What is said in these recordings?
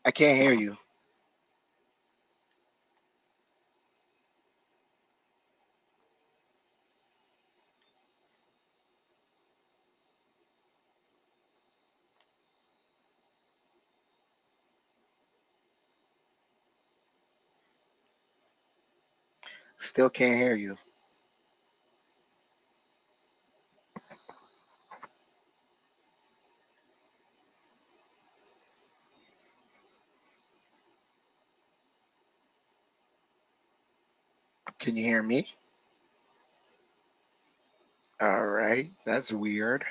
I can't hear you. Still can't hear you. Can you hear me? All right, that's weird.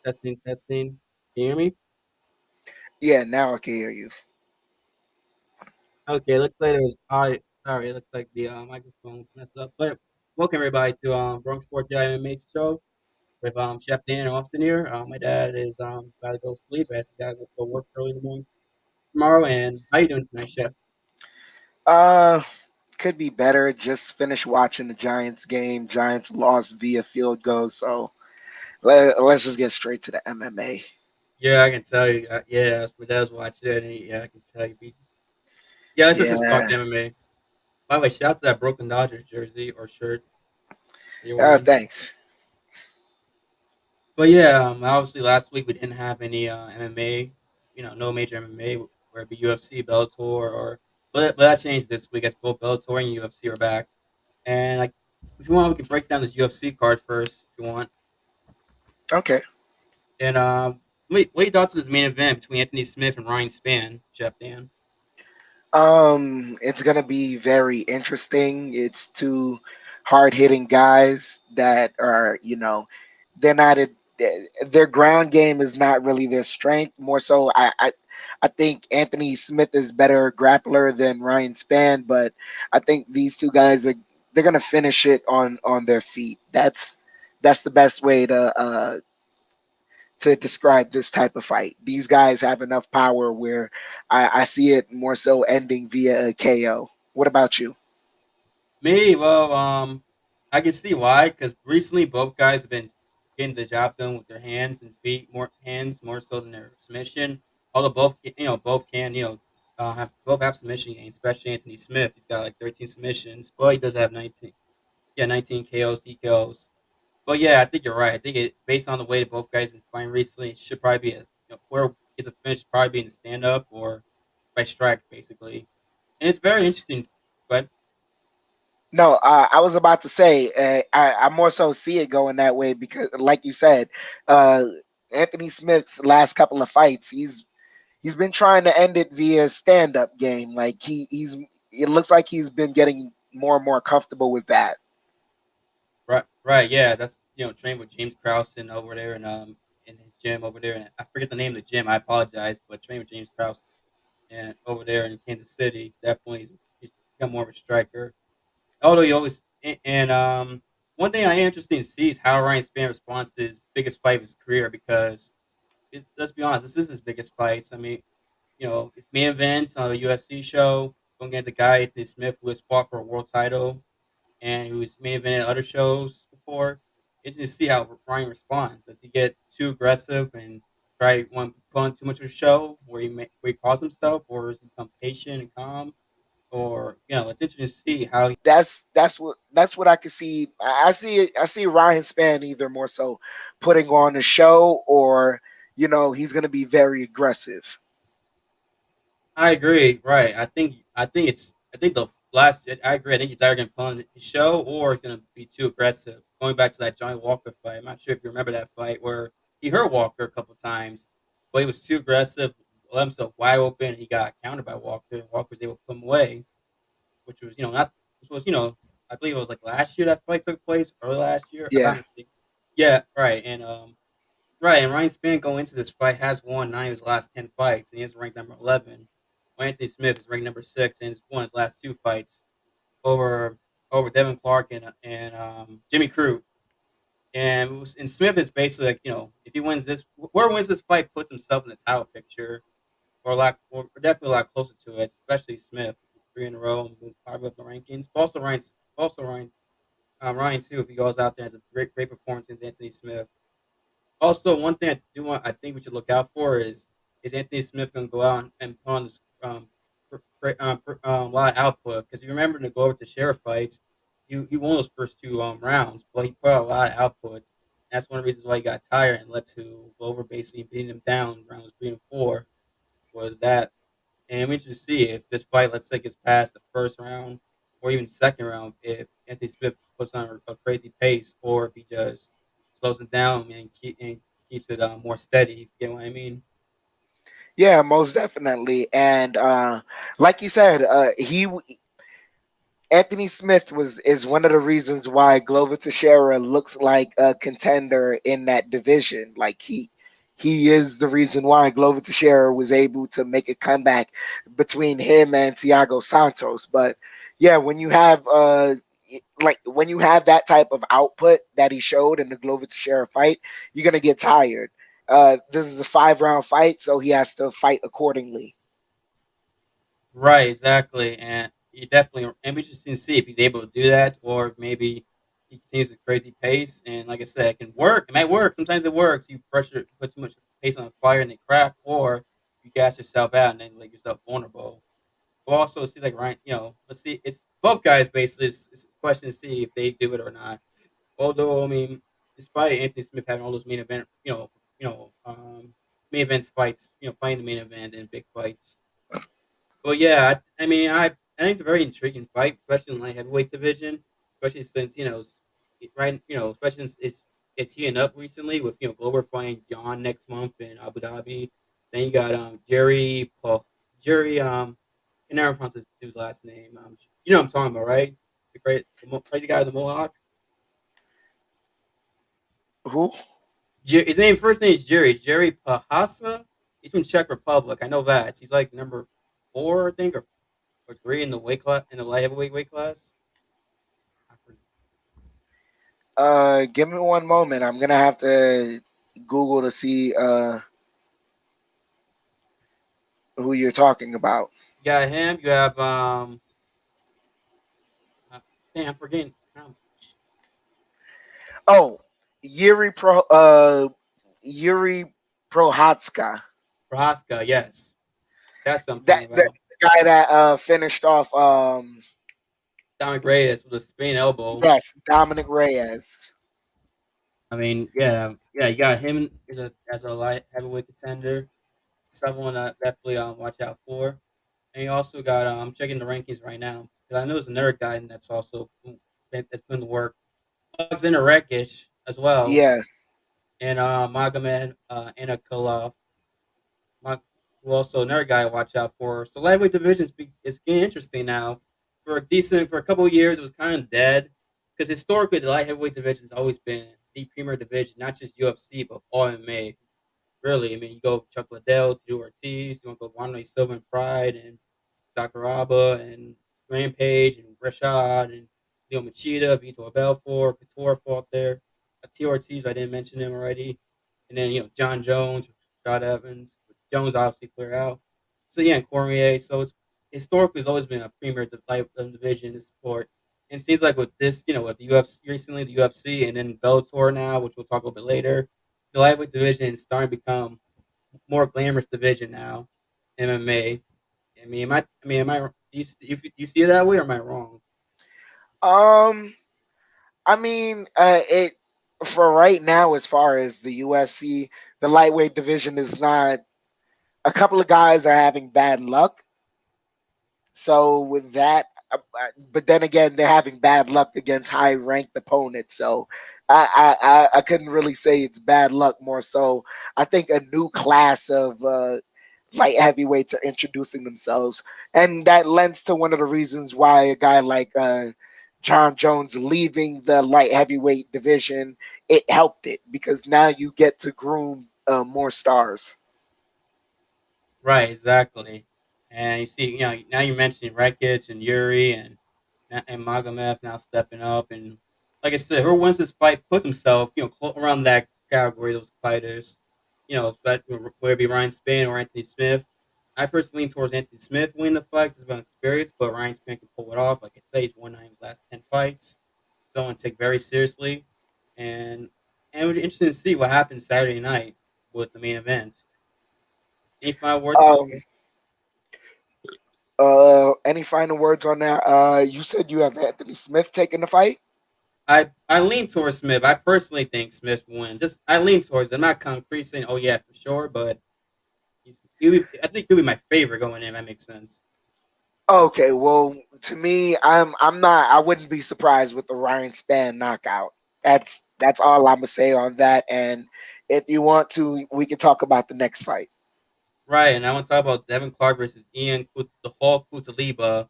Testing, testing. Can you hear me? Yeah, now I can hear you. Okay, looks like it was sorry, it looks like the microphone messed up. But welcome everybody to Bronx Sports JEDI MMA show with Chef Dan and Austin here. My dad is about to go to sleep as he got to go work early in the morning tomorrow. And how you doing tonight, Chef? Uh, could be better. Just finished watching the Giants game. Giants lost via field goal, so let's just get straight to the MMA. Yeah, I can tell you. Yeah, that's what dad's watching it. And yeah, I can tell you. Yeah, let's just talk Yeah. MMA. By the way, shout out to that broken Dodgers jersey or shirt that you're wearing. Thanks. But yeah, obviously last week we didn't have any MMA, no major MMA, whether it be UFC, Bellator, but that changed this week as both Bellator and UFC are back. And like, if you want, we can break down this UFC card first, if you want. Okay. And what are your thoughts on this main event between Anthony Smith and Ryan Spann, Chef Dan? It's gonna be very interesting. It's two hard hitting guys that are, they're not a, their ground game is not really their strength. More so, I think Anthony Smith is better grappler than Ryan Spann, but I think these two guys are they're gonna finish it on their feet. That's the best way to describe this type of fight. These guys have enough power where I see it more so ending via a KO. What about you? Me, well, I can see why, because recently both guys have been getting the job done with their hands and feet, more hands more so than their submission. Although both can, have both have submission gains, especially Anthony Smith. He's got like 13 submissions, but he does have 19, yeah, 19 KOs, TKOs. But yeah, I think you're right. I think it based on the way that both guys have been fighting recently, it should probably be where it's a finish, probably be in the stand up or by strikes, basically. And it's very interesting, but. No, I was about to say I more so see it going that way because, like you said, uh, Anthony Smith's last couple of fights, he's been trying to end it via stand up game. Like he's it looks like he's been getting more and more comfortable with that. Right, right, yeah, that's trained with James Krause over there in his gym over there, and I forget the name of the gym. I apologize, but trained with James Krause and over there in Kansas City. Definitely, he's become more of a striker. Although he always one thing I am interested to see is how Ryan Spann responds to his biggest fight of his career because let's be honest, this is his biggest fights. I mean, it's main events on the UFC show going against a guy Anthony Smith who has fought for a world title and who's main evented other shows before. It's to see how Ryan responds. Does he get too aggressive and try one put on too much of a show where he calls himself, or is he become patient and calm? Or it's interesting to see how he. That's what I can see. I see Ryan Spann either more so putting on a show, or he's going to be very aggressive. I agree. Right. I think the last. I agree. I think he's either going to put on the show or it's going to be too aggressive. Going back to that Johnny Walker fight, I'm not sure if you remember that fight where he hurt Walker a couple times, but he was too aggressive, let himself wide open, and he got countered by Walker. And Walker was able to put him away, which was not. Which was I believe it was like last year that fight took place, early last year, if I'm Yeah. mistaken. Yeah. Right. Right, and Ryan Spann going into this fight has won 9 of his last 10 fights, and he is ranked number 11. While Anthony Smith is ranked number 6, and has won his last 2 fights over Devin Clark and Jimmy Crute. And Smith is basically like if he wins this, whoever wins this fight puts himself in the title picture, or definitely a lot closer to it. Especially Smith, 3 in a row and moved probably up the rankings. But Ryan too, if he goes out there and has a great performance against Anthony Smith. Also, one thing I think we should look out for is Anthony Smith going to go out and put on this a lot of output because if you remember in the Glover to Sheriff fights, he won those first 2 rounds, but he put out a lot of outputs. That's one of the reasons why he got tired and led to Glover basically beating him down rounds 3 and 4. Was that and we should see if this fight, let's say, gets past the first round or even second round, if Anthony Smith puts on a crazy pace or if he just slows it down and keeps it more steady. You get what I mean? Yeah, most definitely. And like you said, he Anthony Smith is one of the reasons why Glover Teixeira looks like a contender in that division. Like he is the reason why Glover Teixeira was able to make a comeback between him and Thiago Santos. But yeah, when you have that type of output that he showed in the Glover Teixeira fight, you're gonna get tired. This is a 5 round fight, so he has to fight accordingly. Right, exactly. And you definitely, and we just need to see if he's able to do that or if maybe he continues with crazy pace. And like I said, it can work. It might work. Sometimes it works. You put too much pace on the fire and they crack, or you gas yourself out and then make yourself vulnerable. But also see like Ryan, let's see. It's both guys basically. It's a question to see if they do it or not. Although I mean, despite Anthony Smith having all those main events fights, playing the main event in big fights. But yeah, I think it's a very intriguing fight, especially in the light heavyweight division, especially since right, especially since it's heating up recently with Glover fighting John next month in Abu Dhabi. Then you got Jerry I can never pronounce this dude's last name. You know what I'm talking about, right? The crazy guy with the mohawk. Who? His first name is Jerry. Jerry Pahasa. He's from Czech Republic. I know that. He's like number 4, I think, or 3 in the weight class in the light heavyweight weight class. I forget. Give me one moment. I'm gonna have to Google to see who you're talking about. You got him. You have uh, damn, I'm forgetting. Oh, Yuri Yuri Prohatska. Prohaska. Yes, that's what I'm talking That's about. the guy that finished off Dominic Reyes with a spinning elbow. yes, Dominic Reyes. I mean, yeah, yeah. You got him as a light heavyweight contender. Someone to definitely watch out for. And you also got I'm checking the rankings right now because I know there's another guy that's also that's doing the work. Alexander Rekic as well, Yeah. and Magomed Anakolov. Who also another guy to watch out for. So lightweight divisions is getting interesting now. For a couple of years, it was kind of dead because historically the light heavyweight division has always been the premier division, not just UFC but all MMA. Really, I mean, you go Chuck Liddell to do Ortiz, you want to go Wanderlei Silva and Pride and Sakuraba and Rampage and Rashad and Leo Machida, Vitor Belfort, Couture fought there. T. Ortiz, I didn't mention him already. And then, John Jones, Rashad Evans. Jones obviously cleared out. So, yeah, and Cormier. So, it's historically has always been a premier division in the sport. And it seems like with this, with the UFC, recently the UFC and then Bellator now, which we'll talk a little bit later, the lightweight division is starting to become more glamorous division now, MMA. You see it that way, or am I wrong? Um, I mean, it for right now, as far as the UFC, the lightweight division is not. A couple of guys are having bad luck. So with that, but then again, they're having bad luck against high ranked opponents. So I couldn't really say it's bad luck. More so, I think a new class of light heavyweights are introducing themselves, and that lends to one of the reasons why a guy like John Jones leaving the light heavyweight division, it helped it because now you get to groom more stars. Right, exactly. And you see, now you're mentioning Rekic and Yuri and Magomed now stepping up, and like I said, whoever wins this fight puts himself, around that category. Those fighters, whether it be Ryan Spann or Anthony Smith. I personally lean towards Anthony Smith winning the fight just by experience, but Ryan Spann can pull it off. Like I say, he's won 9 of his last 10 fights, so I take very seriously, and and it'll be interesting to see what happens Saturday night with the main event. Any final words? Um, any final words on that? You said you have Anthony Smith taking the fight. I lean towards Smith. I personally think Smith wins. Just I lean towards. I'm not concrete saying, oh yeah, for sure, but I think he'll be my favorite going in. That makes sense. Okay, well, to me, I'm not. I wouldn't be surprised with the Ryan Spann knockout. That's all I'm gonna say on that. And if you want to, we can talk about the next fight. Right, and I want to talk about Devin Clark versus the Hawk Kutaliba,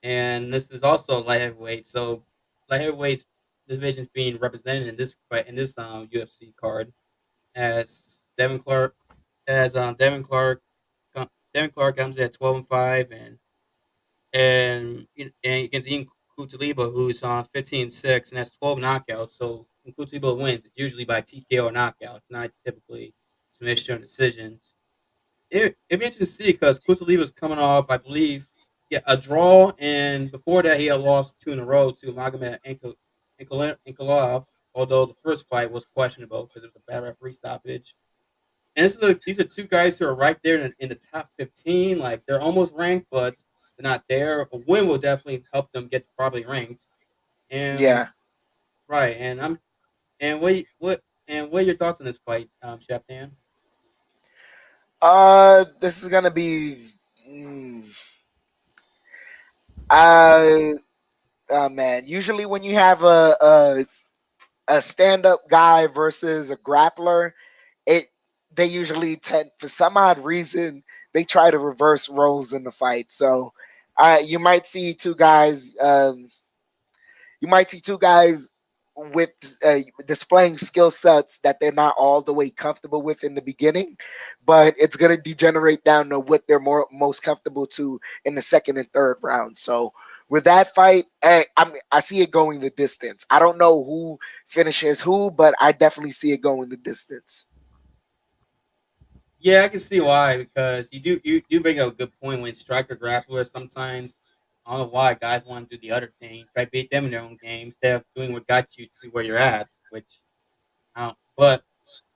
and this is also light heavyweight. So light heavyweight divisions being represented in this fight in this UFC card as Devin Clark. Devin Clark comes in at 12-5, and against Ian Kutaliba, who's on 15-6, and that's 12 knockouts. So when Kutaliba wins, it's usually by TKO or knockout. It's not typically submission or decisions. It'd be interesting to see because Kutaliba's coming off, I believe, yeah, a draw, and before that he had lost 2 in a row to Magomed Ankalaev, although the first fight was questionable because it was a bad referee stoppage. And these are two guys who are right there in the top 15. Like they're almost ranked, but they're not there. A win will definitely help them get properly ranked. And Yeah. right, and I'm and what are your thoughts on this fight, Chef Dan? This is gonna be. Mm, uh, man. Usually, when you have a stand up guy versus a grappler, it they usually tend, for some odd reason, they try to reverse roles in the fight. So you might see two guys. You might see two guys with displaying skill sets that they're not all the way comfortable with in the beginning, but it's going to degenerate down to what they're most comfortable to in the second and third round. So with that fight, I see it going the distance. I don't know who finishes who, but I definitely see it going the distance. Yeah, I can see why because you bring up a good point when striker grapplers sometimes I don't know why guys want to do the other thing, try to beat them in their own game instead of doing what got you to where you're at. Which I don't, but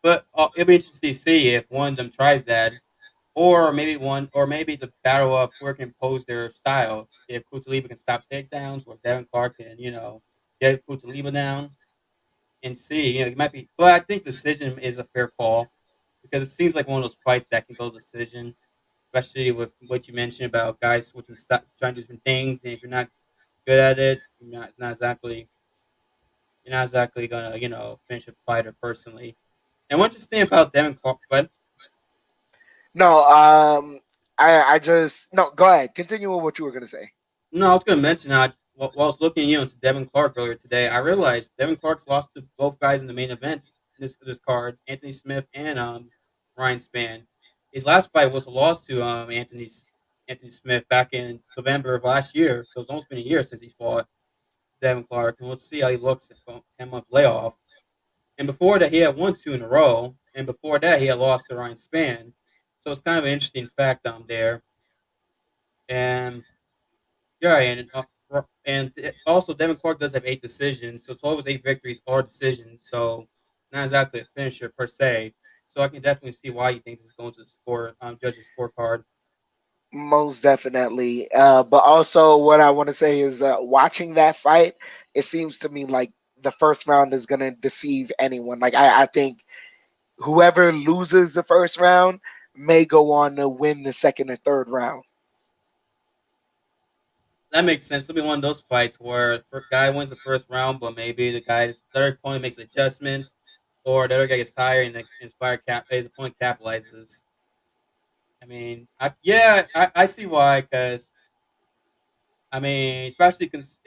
it'll be interesting to see if one of them tries that, or maybe it's a battle of who can impose their style. If Kutaliba can stop takedowns, or Devin Clark can get Kutaliba down and see. It might be, but I think decision is a fair call because it seems like one of those fights that can go to decision, especially with what you mentioned about guys switching stuff, trying to do different things, and if you're not good at it, you're not exactly gonna finish a fighter personally. And what you think about Devin Clark? But No, I just no. Go ahead. Continue with what you were gonna say. No, I was going to mention how while I was looking, into Devin Clark earlier today, I realized Devin Clark's lost to both guys in the main event in this card, Anthony Smith and Ryan Spann. His last fight was a loss to Anthony Smith back in November of last year, so it's almost been a year since he's fought Devin Clark, and let's see how he looks at 10-month layoff. And before that, he had won two in a row, and before that, he had lost to Ryan Spann. So it's kind of an interesting fact there. And yeah, also Devin Clark does have 8 decisions, so 12 of his 8 victories are decisions. So not exactly a finisher per se. So I can definitely see why you think this is going to the judges scorecard. Most definitely. But also, what I want to say is, watching that fight, it seems to me like the first round is gonna deceive anyone. Like I think whoever loses the first round may go on to win the second and third round. That makes sense. It'll be one of those fights where the guy wins the first round, but maybe the guy's third opponent makes adjustments, or the other guy gets tired and the his opponent capitalizes. I mean, I see why. Because I mean, especially because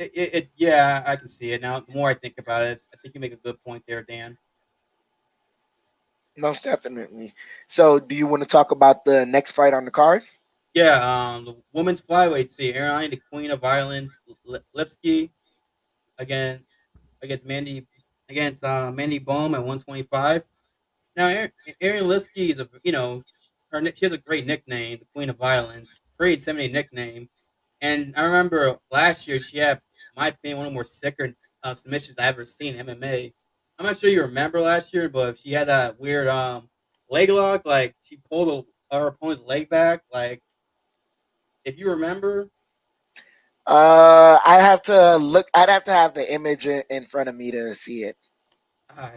yeah, I can see it now. The more I think about it, I think you make a good point there, Dan. Most definitely. So, do you want to talk about the next fight on the card? Yeah, the women's flyweight, see, Ariane, the Queen of Violence, Lipsky again against Mandy Bohm at 125. Now, Erin Liskey is she has a great nickname, the Queen of Violence, great 70 nickname. And I remember last year she had, in my opinion, one of the more sicker submissions I ever seen in MMA. I'm not sure you remember last year, but she had that weird leg lock, like she pulled her opponent's leg back. Like if you remember, I have to look. I'd have to have the image in front of me to see it.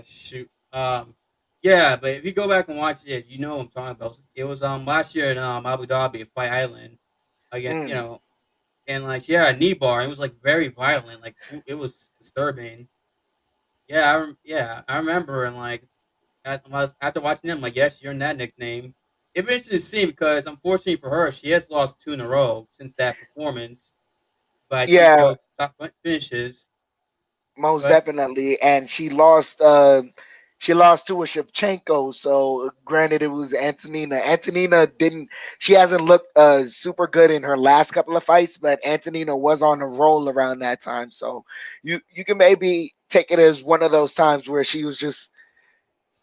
shoot, yeah. But if you go back and watch it, you know what I'm talking about. It was last year in Abu Dhabi at Fight Island again. Mm. And like she had a knee bar. It was like very violent. Like it was disturbing. Yeah, I remember. And like after watching them, like yes, you're in that nickname. It was interesting to see because unfortunately for her, she has lost two in a row since that performance by Yeah, TKO top finishes. most But definitely. And she lost. She lost to a Shevchenko. So, granted, it was Antonina. Antonina didn't. She hasn't looked super good in her last couple of fights, but Antonina was on a roll around that time. So, you can maybe take it as one of those times where she was just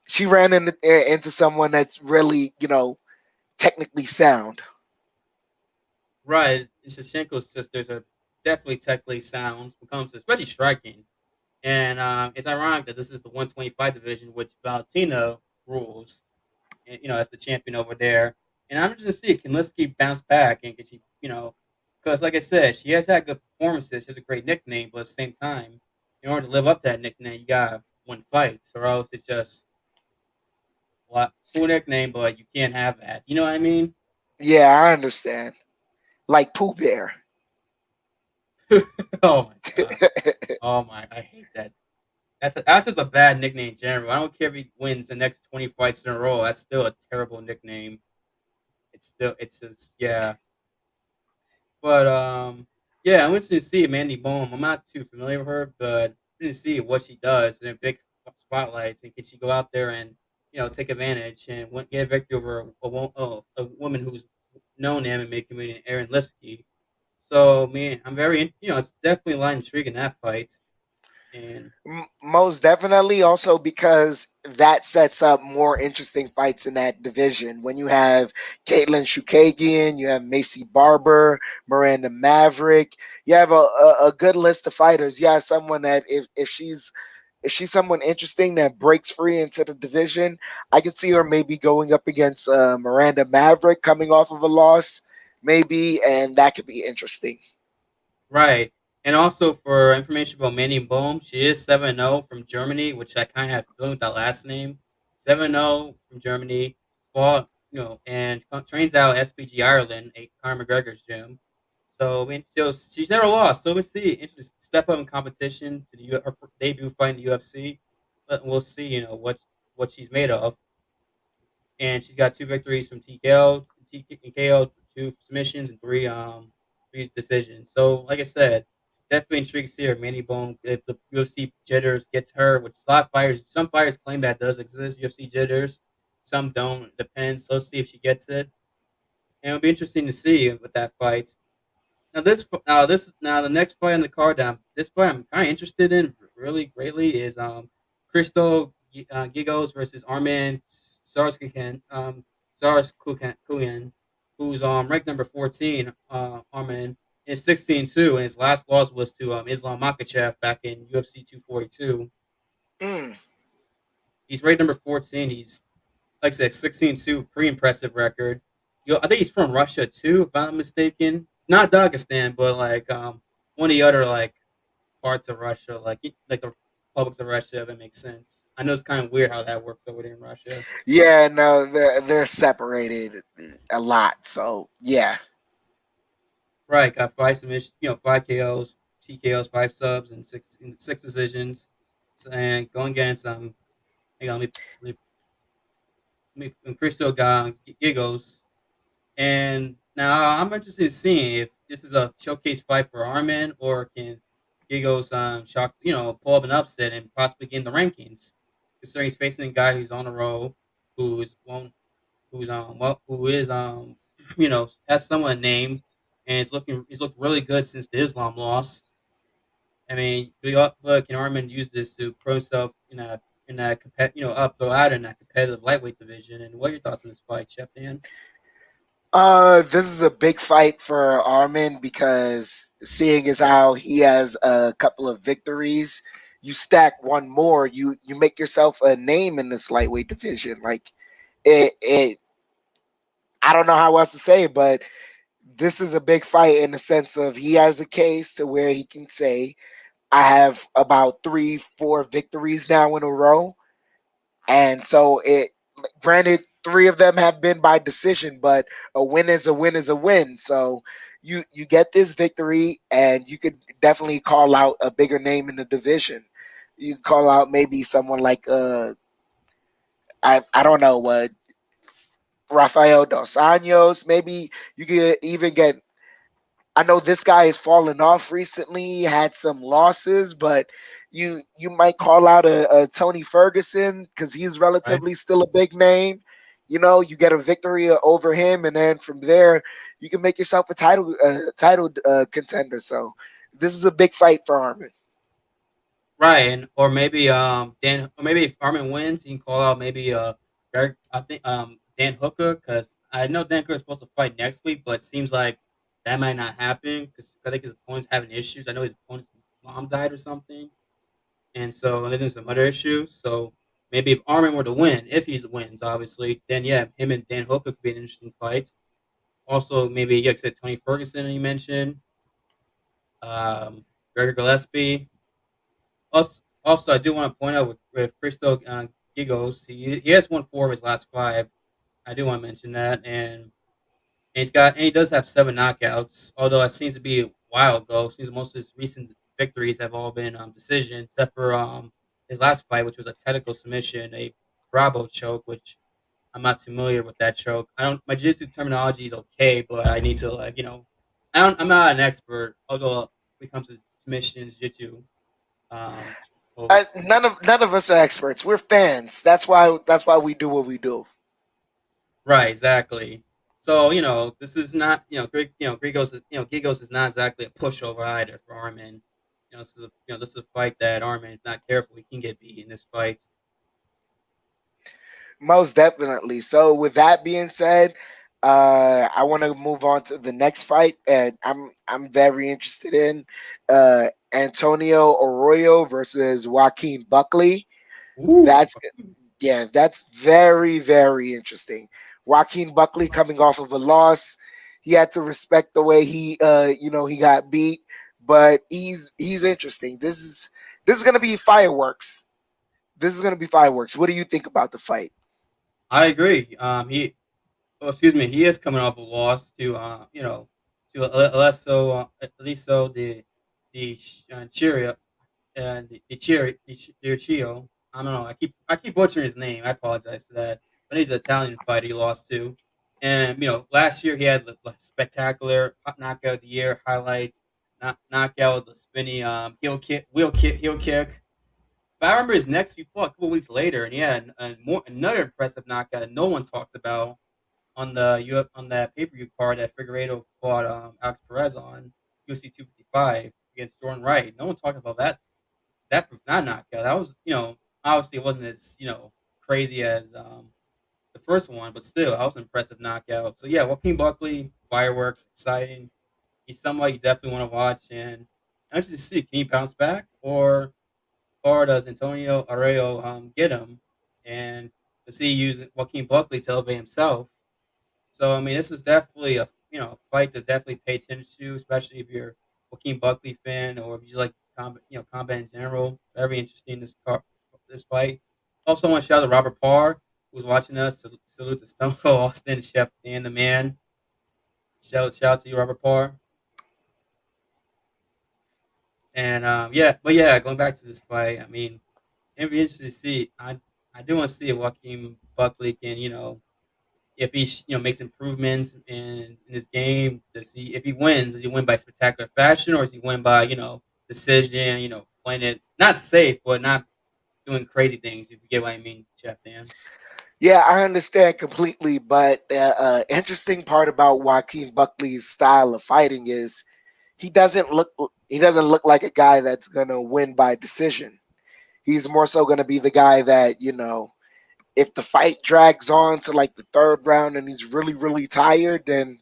she ran into someone that's really technically sound. right, Shevchenko's sisters are definitely technically sound when it comes to especially striking. And it's ironic that this is the 125 division, which Valentina rules. As the champion over there. And I'm just gonna see can Linsky bounce back and can she, because like I said, she has had good performances. She has a great nickname, but at the same time, in order to live up to that nickname, you gotta win fights, or else it's just what cool nickname, but you can't have that. You know what I mean? Yeah, I understand. Like Pooh Bear. Oh my god. Oh my, I hate that. That's just a bad nickname in general. I don't care if he wins the next 20 fights in a row. That's still a terrible nickname. It's just yeah. But yeah, I went to see Mandy Bohm. I'm not too familiar with her, but I to see what she does in big spotlights, and can she go out there and take advantage and get a victory over a woman who's known in the MMA community, Erin Liskey. So, man, I'm very it's definitely a lot of intrigue in that fight, and Most definitely, also because that sets up more interesting fights in that division. When you have Caitlin Shukagian, you have Macy Barber, Miranda Maverick, you have a good list of fighters. You have someone that if she's someone interesting that breaks free into the division, I could see her maybe going up against Miranda Maverick coming off of a loss, maybe, and that could be interesting. right. And also for information about Mandy Bohm, she is 7-0 from Germany, which I kind of have feeling with that last name. 7-0 from Germany, fought, and trains out SPG Ireland, a Conor McGregor's gym. So I mean, so she's never lost. So we see interesting step up in competition to her debut fight in the UFC. But we'll see, what she's made of. and she's got two victories from TKO, TKO, two submissions, and three decisions. So, like I said, definitely intrigued to see her Manny Bone if the UFC jitters gets her, which a lot of fighters, some fighters claim that does exist, UFC jitters, some don't. It depends. So let's see if she gets it, and it'll be interesting to see with that fight. Now the next fight on the card. This fight I'm kind of interested in really greatly is Crystal Gigos versus Arman Sarskuyan, who's ranked number 14. Arman is 16-2, and his last loss was to Islam Makhachev back in UFC 242. Mm. He's ranked number 14. He's like I said, 16-2, pretty impressive record. I think he's from Russia too, if I'm not mistaken. Not Dagestan, but like one of the other like parts of Russia, like the republics of Russia, if it makes sense. I know it's kind of weird how that works over there in Russia. Yeah, no, they're separated a lot. So yeah. Right, got five submissions, 5 KOs, TKOs, 5 subs, and six decisions. So, and going against hang on, Crystal Gigos. And now I'm interested in seeing if this is a showcase fight for Armin or can Gigo's shock, pull up an upset and possibly get in the rankings. Considering he's facing a guy who's on the road, who's one, who is has somewhat name, and he's looked really good since the Islam loss. I mean, but can Armin use this to pro himself in that up go out in that competitive lightweight division? And what are your thoughts on this fight, Chef Dan? This is a big fight for Armin because seeing as how he has a couple of victories, you stack one more, you make yourself a name in this lightweight division. Like it I don't know how else to say it, but this is a big fight in the sense of he has a case to where he can say, I have about 3, 4 victories now in a row. And so it granted 3 of them have been by decision, but a win is a win is a win. So you get this victory and you could definitely call out a bigger name in the division. You call out maybe someone like I don't know what Rafael Dos Anjos. Maybe you could even get, I know this guy has fallen off recently, had some losses, but you might call out a Tony Ferguson because he's Right. relatively still a big name. You know, you get a victory over him, and then from there you can make yourself a title contender. So this is a big fight for Armin. Right, and or maybe or maybe if Armin wins, he can call out maybe I think Dan Hooker, because I know Dan Hooker is supposed to fight next week, but it seems like that might not happen because I think his opponent's having issues. I know his opponent's mom died or something, and so and then there's some other issues. So maybe if Armin were to win, if he wins, obviously, then yeah, him and Dan Hooker could be an interesting fight. Also, maybe like I said, Tony Ferguson, you mentioned, Gregor Gillespie. Also, I do want to point out with Cristo Gigos, he has won 4 of his last 5. I do want to mention that, and he does have 7 knockouts. Although it seems to be a while ago. Seems most of his recent victories have all been decisions, except for his last fight, which was a technical submission, a Bravo choke, which I'm not familiar with that choke. I don't. My jiu-jitsu terminology is okay, but I need to I'm not an expert. Although when it comes to submissions, jiu-jitsu um, holds. None of us are experts. We're fans. That's why we do what we do. Right, exactly. So this is not Grigos is not exactly a pushover either for Armin. This is a fight that Armin, if not careful, he can get beat in this fight. Most definitely. So with that being said, I want to move on to the next fight, and I'm very interested in Antonio Arroyo versus Joaquin Buckley. Ooh, That's Yeah, that's very interesting. Joaquin Buckley coming off of a loss, he had to respect the way he got beat, but he's interesting. This is gonna be fireworks. This is gonna be fireworks. What do you think about the fight? I agree. Excuse me, he is coming off a loss to Aliso the Chiria and the Chio. I don't know. I keep butchering his name. I apologize for that. but he's an Italian fighter he lost to. And last year he had the spectacular knockout of the year highlight, knockout with the spinny heel kick. But I remember his next few fought a couple weeks later, and he had another impressive knockout that no one talks about on on that pay per view card that Figueiredo fought Alex Perez on UFC 255 against Jordan Wright. No one talked about that knockout. That was obviously it wasn't as crazy as the first one, but still, that was an impressive knockout. So yeah, Joaquin Buckley, fireworks, exciting. He's somebody you definitely want to watch, and I'm interested to see can he bounce back or does Antonio Arroyo get him and does he use Joaquin Buckley to elevate himself? So I mean, this is definitely a fight to definitely pay attention to, especially if you're a Joaquin Buckley fan or if you like combat in general. Very interesting this fight. Also, want to shout out to Robert Parr who's watching us. Salute to Stone Cold Austin, Chef Dan the man. Shout out to you, Robert Parr. And yeah, but yeah, going back to this fight, I mean, it'd be interesting to see. I do want to see if Joaquin Buckley can if he makes improvements in his game, does he if he wins, does he win by spectacular fashion or does he win by decision? Playing it not safe, but not doing crazy things. If you get what I mean, Chef Dan. Yeah, I understand completely, but the interesting part about Joaquin Buckley's style of fighting is he doesn't look like a guy that's gonna win by decision. He's more so gonna be the guy that if the fight drags on to like the third round and he's really tired, then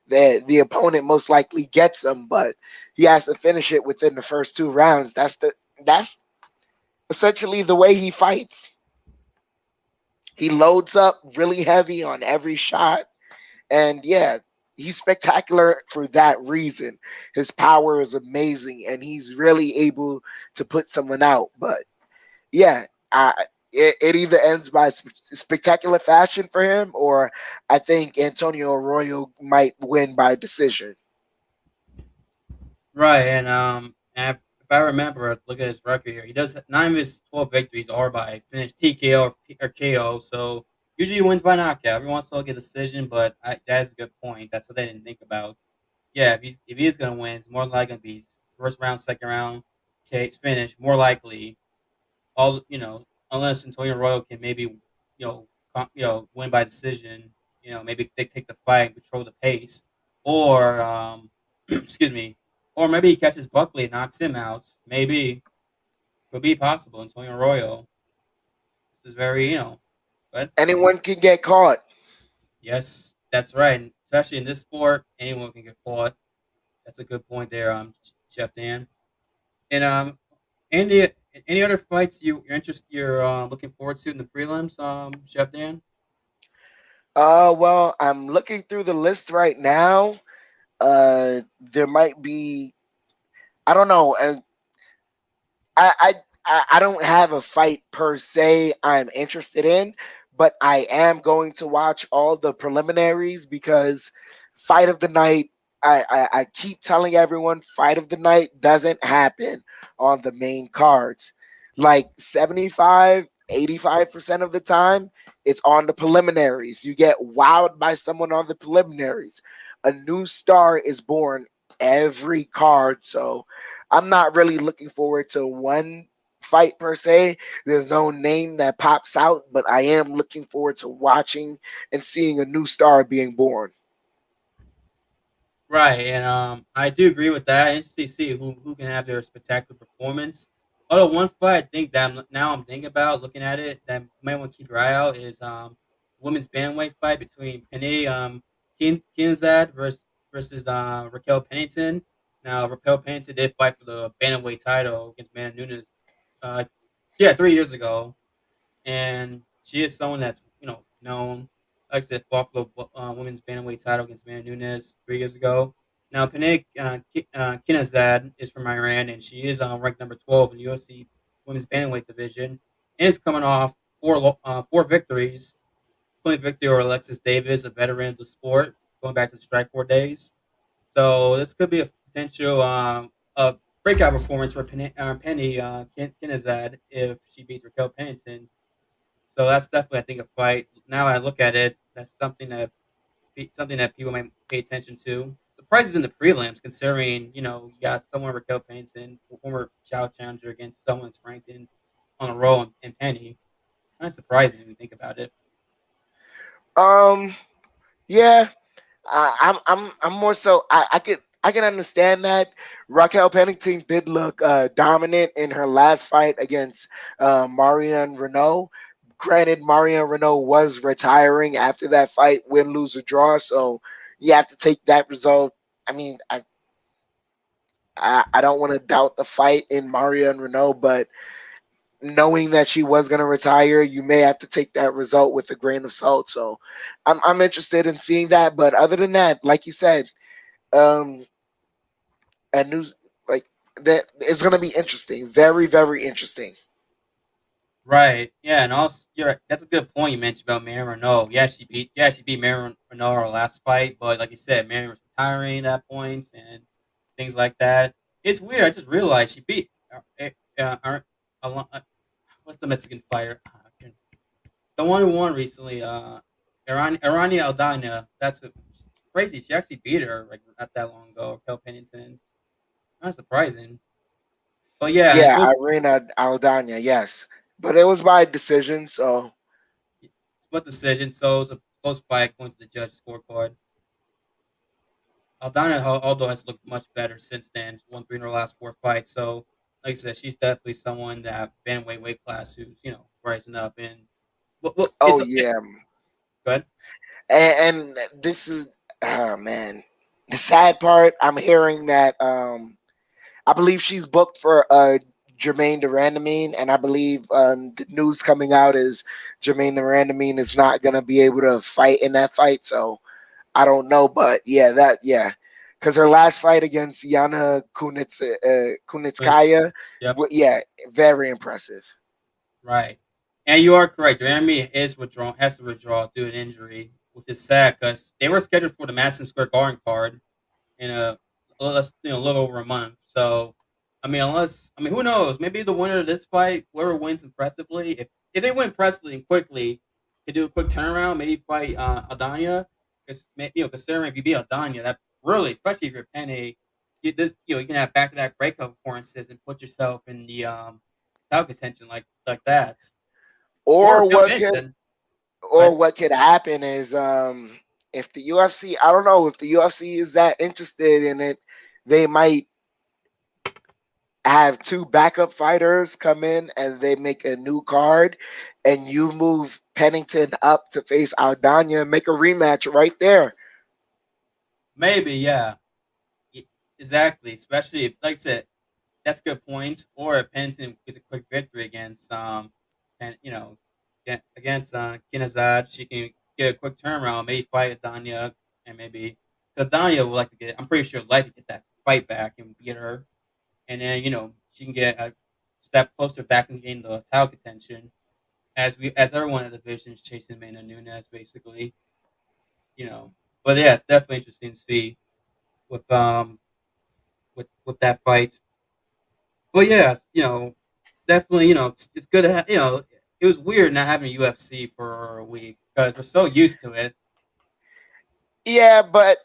the opponent most likely gets him, but he has to finish it within the first two rounds. That's essentially the way he fights. He loads up really heavy on every shot. And yeah, he's spectacular for that reason. His power is amazing and he's really able to put someone out. But yeah, it either ends by spectacular fashion for him, or I think Antonio Arroyo might win by decision. Right, and if I remember, look at his record here. He does 9 of his 12 victories are by finish TKO or KO. So usually he wins by knockout. Every once in a while, he gets a decision, but that's a good point. That's what they didn't think about. Yeah, if he's gonna win, it's more likely gonna be first round, second round, case finish. More likely, all unless Antonio Royal can maybe win by decision. Maybe they take the fight, control the pace, or excuse me, or maybe he catches Buckley and knocks him out. Maybe could be possible. Antonio Royal. This is very but Anyone can get caught. yes, that's right. And especially in this sport, anyone can get caught. That's a good point there, Chef Dan. And any any other fights you're looking forward to in the prelims, Chef Dan? Well, I'm looking through the list right now. There might be, I don't know. I, I I don't have a fight per se I'm interested in, but I am going to watch all the preliminaries because fight of the night. I keep telling everyone fight of the night doesn't happen on the main cards. Like 75, 85% of the time, it's on the preliminaries. You get wowed by someone on the preliminaries. A new star is born every card. So I'm not really looking forward to one fight per se. There's no name that pops out, but I am looking forward to watching and seeing a new star being born. Right, and I do agree with that. Interesting to see who can have their spectacular performance. Although one fight I think that I'm thinking about looking at it that you might want to keep your eye out is women's bantamweight fight between Penny Kinzad versus Raquel Pennington. Now Raquel Pennington did fight for the bantamweight title against Amanda Nunes. Uh, yeah, 3 years ago, and she is someone that's known. Like I said, fought for the women's bantamweight title against Van Nunes 3 years ago. Now, Panay Kinazad is from Iran, and she is ranked number 12 in the UFC women's bantamweight division, and is coming off four victories, including victory over Alexis Davis, a veteran of the sport, going back to the Strikeforce days. So this could be a potential a breakout performance for Penny Kinazad if she beats Raquel Pennington. So that's definitely, I think, a fight. Now I look at it, that's something that people might pay attention to. The price is in the prelims, considering you got someone Raquel Pennington, former Chow challenger, against someone that's ranked on a roll and Penny. Kind of surprising when you think about it. Um, yeah, I'm more so I can understand that. Raquel Pennington did look dominant in her last fight against Marion Renault. Granted, Marion Renault was retiring after that fight, win, lose, or draw. So you have to take that result. I mean, I don't want to doubt the fight in Marion Renault, but knowing that she was going to retire, you may have to take that result with a grain of salt. So I'm interested in seeing that. But other than that, like you said, um, a new like that is going to be interesting. Very, very interesting. Right. Yeah, and also you're right. That's a good point you mentioned about Marion Renault. Yeah, she beat Marion Renault her last fight, but like you said, Marion was retiring at points and things like that. It's weird. I just realized she beat what's the Mexican fighter? The one who won recently, Irania Aldana. Crazy. She actually beat her like not that long ago. Kel Pennington. Not surprising. But yeah, it Yeah, was Irina Aldana, yes, but it was by decision. So split decision, so it was a close fight going to the judge scorecard. Aldana, although, has looked much better since then. She's won three in her last four fights. So, like I said, she's definitely someone that bantamweight weight class who's rising up. And well, oh yeah, good. and this is oh man, the sad part. I'm hearing that I believe she's booked for Jermaine Durandamine, and I believe the news coming out is Jermaine Durandamine is not gonna be able to fight in that fight. So I don't know, but yeah, because her last fight against Yana Yes. Kunitskaya, Yep. yeah, very impressive. Right. And you are correct. Jeremy has to withdraw due to an injury, which is sad because they were scheduled for the Madison Square Garden card in a little over a month. So, who knows? Maybe the winner of this fight, whoever wins impressively, if they win impressively and quickly, could do a quick turnaround, maybe fight Aldana. Because considering if you beat Aldana, that really, especially if you're Penny, you can have back to back breakup performances and put yourself in the title contention like that. Or Or Phil what could Benson, or but what could happen is if the UFC, I don't know if the UFC is that interested in it, they might have two backup fighters come in and they make a new card and you move Pennington up to face Aldana and make a rematch right there. maybe yeah, e- exactly. Especially if, like I said, that's a good point. Or if Pennington gets a quick victory against and against Kinazad, she can get a quick turnaround, maybe fight Adanya, and maybe because Adanya would like to get, I'm pretty sure would like to get that fight back and beat her, and then she can get a step closer back and gain the title contention as everyone in the division is chasing Amanda Nunes basically, you know. But yeah, it's definitely interesting to see with with that fight. But yeah, definitely, it's good to have. It was weird not having UFC for a week because we're so used to it. Yeah, but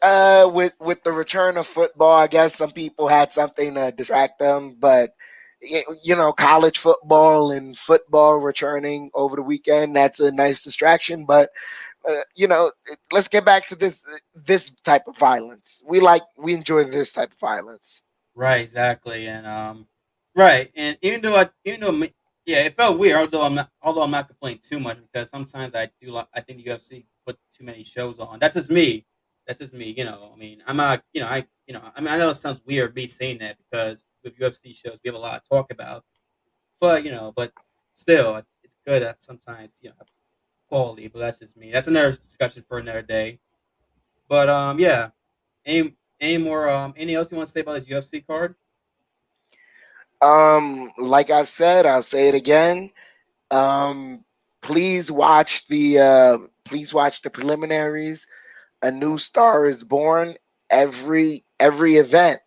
with the return of football, I guess some people had something to distract them. But college football and football returning over the weekend, that's a nice distraction. But let's get back to this type of violence. We enjoy this type of violence. Right, exactly, and right, and yeah, it felt weird. Although I'm not complaining too much because sometimes I do like. I think the UFC puts too many shows on. That's just me. That's just me. I'm not. I know it sounds weird me saying that because with UFC shows we have a lot to talk about. But still, it's good that sometimes have quality. But that's just me. That's another discussion for another day. But yeah. Any more? Anything else you want to say about this UFC card? Like I said, I'll say it again. Um, please watch the preliminaries. A new star is born every event.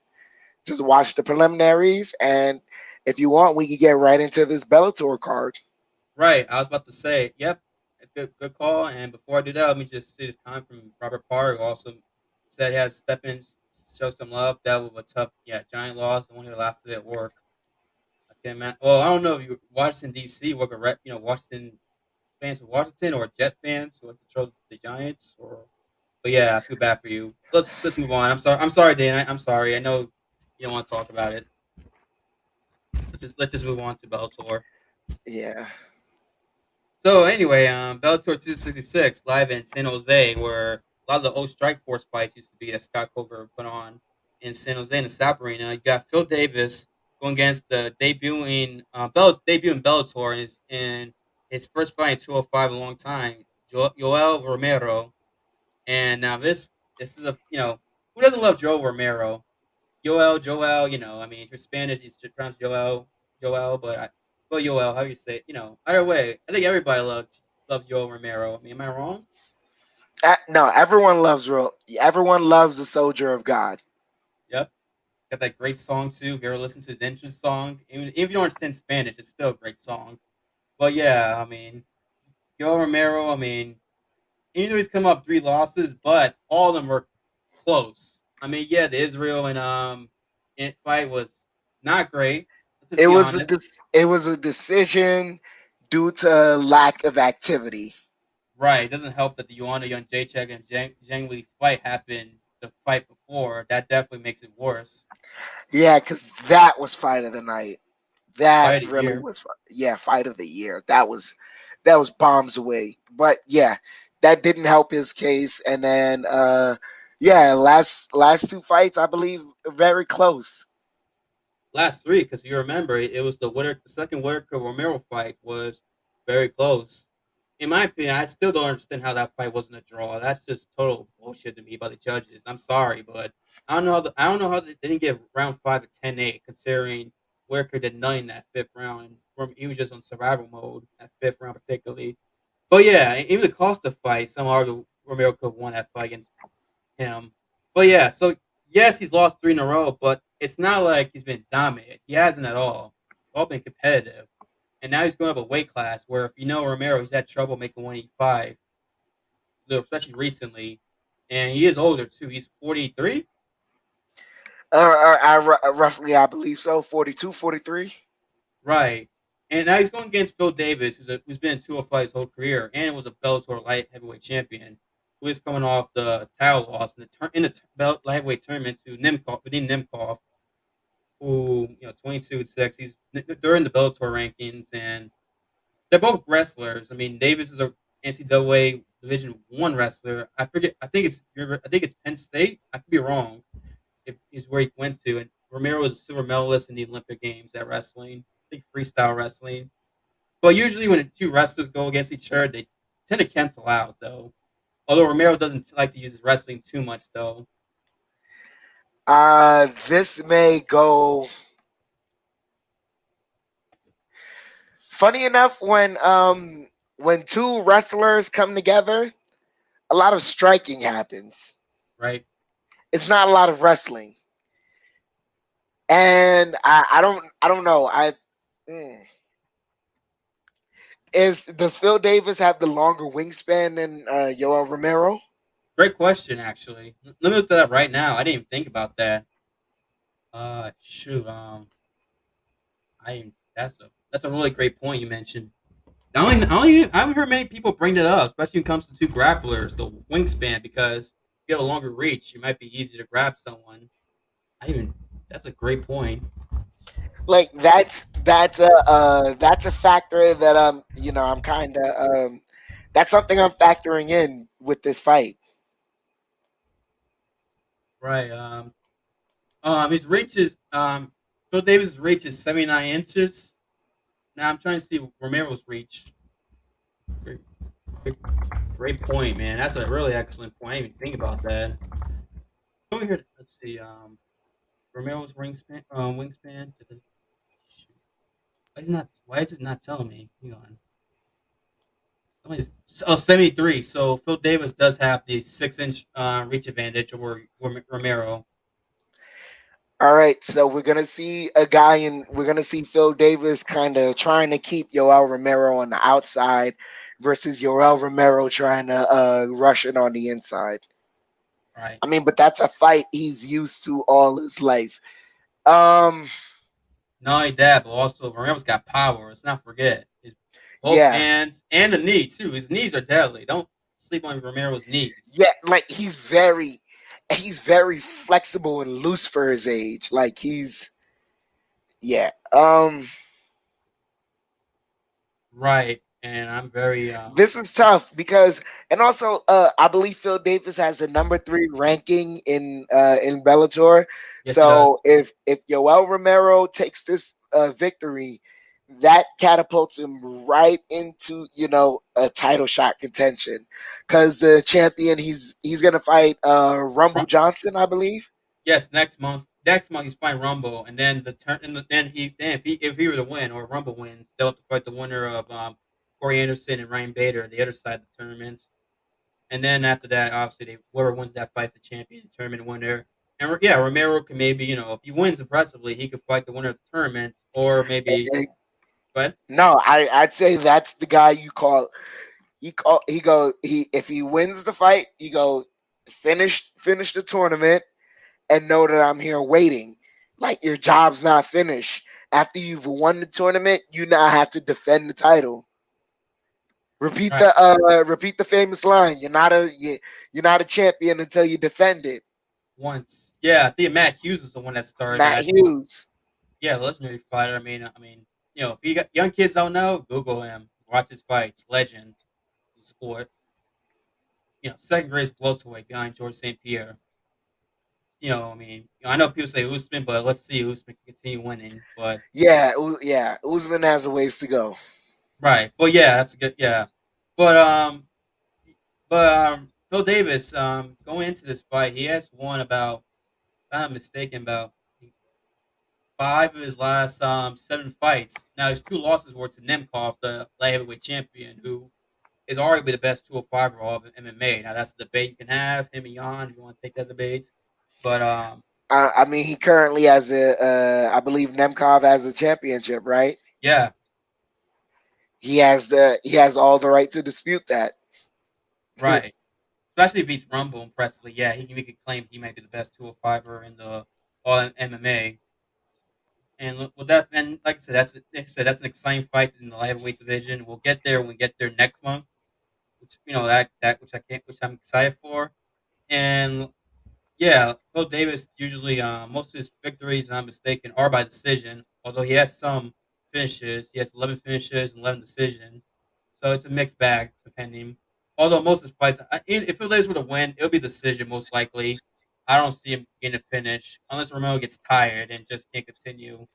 Just watch the preliminaries, and if you want, we can get right into this Bellator card. Right. I was about to say, yep, it's good call. And before I do that, let me just see this comment from Robert Parr, who also said he has to step in, show some love. That was a tough, giant loss. The one who lasted at work. I can't imagine. Well, I don't know if you Washington D.C. work a Washington fans of Washington or Jet fans who control the Giants. But yeah, I feel bad for you. Let's move on. I'm sorry. I'm sorry, Dan. I'm sorry. I know you don't want to talk about it. Let's just move on to Bellator. Yeah. So anyway, Bellator 266 live in San Jose, where a lot of the old Strike Force fights used to be that Scott Coker put on in San Jose in the SAP Arena. You got Phil Davis going against the debuting Bellator in his first fight in 205 in a long time, Joel Romero. And now this is who doesn't love Joel Romero? Joel, I mean, if you're Spanish, it's just pronounced Joel, but Joel, how you say it, either way, I think everybody loves Joel Romero. I mean, am I wrong? No, everyone loves the soldier of God. Yep. Got that great song too. If you ever listen to his entrance song, even if you don't understand Spanish, it's still a great song. But yeah, I mean, Joel Romero, I mean, even though he's come off 3 losses, but all of them were close. I mean, yeah, the Israel and fight was not great. Let's just be honest. It was a decision due to lack of activity. Right. It doesn't help that the Joanna Young Jacek and Zhang Li fight happened the fight before. That definitely makes it worse. Yeah, because that was fight of the night. That Fight of the really year. was, yeah, fight of the year. That was bombs away. But yeah, that didn't help his case. And then, yeah, last two fights, I believe, very close. Last three, because you remember, it was the second Whitaker Romero fight was very close. In my opinion, I still don't understand how that fight wasn't a draw. That's just total bullshit to me by the judges. I'm sorry, but I don't know how they didn't give round five a 10-8, considering Whitaker did nothing in that fifth round. And he was just on survival mode that fifth round, particularly. But yeah, even the cost of fight, some argue Romero could have won that fight against him. But yeah, so yes, he's lost three in a row, but it's not like he's been dominant. He hasn't at all. It's all been competitive. And now he's going up a weight class where if you know Romero, he's had trouble making 185, especially recently. And he is older too. He's 43. Roughly, I believe so. 42, 43. Right. And now he's going against Phil Davis, who's been in 205 his whole career and was a Bellator light heavyweight champion, who is coming off the title loss in the belt lightweight tournament to Vadim Nemkov, who 22-6. They're in the Bellator rankings, and they're both wrestlers. I mean, Davis is a NCAA Division One wrestler. I forget. I think it's Penn State. I could be wrong. If is where he went to, and Romero was a silver medalist in the Olympic Games at wrestling. I think freestyle wrestling. But usually when two wrestlers go against each other, they tend to cancel out though. Although Romero doesn't like to use his wrestling too much though. This may go. Funny enough, when two wrestlers come together, a lot of striking happens. Right? It's not a lot of wrestling, and I don't know. Mm. Does Phil Davis have the longer wingspan than Yoel Romero? Great question, actually. Let me look that up right now. I didn't even think about that. Shoot. That's a really great point you mentioned. I haven't heard many people bring that up, especially when it comes to two grapplers, the wingspan, because if you have a longer reach, it might be easier to grab someone. I even That's a great point. Like that's a factor that I'm kind of that's something I'm factoring in with this fight. Right. His reach is Phil Davis' reach is 79 inches. Now I'm trying to see Romero's reach. Great, great, great point, man. That's a really excellent point. I didn't even think about that. Over here, let's see. Romero's wingspan. Shoot. Why is it not telling me? Hang on. Somebody's, 73. So Phil Davis does have the 6-inch reach advantage over Romero. All right, so we're gonna see Phil Davis kind of trying to keep Yoel Romero on the outside versus Yoel Romero trying to rush it on the inside. Right. I mean, but that's a fight he's used to all his life. Um, Not only that, but also Romero's got power. Let's not forget his both yeah, hands and the knee too. His knees are deadly. Don't sleep on Romero's knees. yeah, like he's very flexible and loose for his age. Like he's yeah. Right. And I'm very This is tough because, and also, I believe Phil Davis has a number three ranking in Bellator. yes he does. So if Yoel Romero takes this victory, that catapults him right into a title shot contention. Because the champion, he's gonna fight Rumble Ru- Johnson, I believe. Yes, next month. Next month he's fighting Rumble, and then then if he were to win or Rumble wins, they'll have to fight the winner of Corey Anderson and Ryan Bader on the other side of the tournament. And then after that, obviously, whoever wins that fight's the champion, tournament winner. And yeah, Romero can maybe if he wins impressively, he could fight the winner of the tournament, or maybe. Eh, But No, I'd say that's the guy you call. He go he if he wins the fight, you go finish the tournament and know that I'm here waiting. Like your job's not finished. After you've won the tournament, you now have to defend the title. right Repeat the famous line. You're not a champion until you defend it. once, yeah, I think Matt Hughes is the one that started Matt that. Hughes. Yeah, legendary fighter. I mean, if you got young kids don't know, Google him, watch his fights. Legend, in sport. Second greatest welterweight behind George St. Pierre. I mean, I know people say Usman, but let's see Usman can continue winning. But Yeah, Usman has a ways to go. right, but yeah, that's a good yeah. But Phil Davis, going into this fight, he has won about, if I'm not mistaken, about five of his last seven fights. Now his two losses were to Nemkov, the light heavyweight champion, who is arguably the best 205 of all of MMA. Now that's a debate you can have, him and Jan, if you want to take that debate. But I mean, he currently has I believe Nemkov has a championship, right? yeah, He has all the right to dispute that. right. Especially if he beats Rumble impressively. Yeah, we could claim he might be the best 205er in the all MMA. And and like I said, that's an exciting fight in the lightweight division. We'll get there when we get there next month, which which I'm excited for. And yeah, Phil Davis usually most of his victories, if I'm not mistaken, are by decision. Although he has some finishes, he has 11 finishes and 11 decisions, so it's a mixed bag depending. Although most of his fights, if Phil Davis were to win, it'll be decision most likely. I don't see him getting a finish unless Romero gets tired and just can't continue.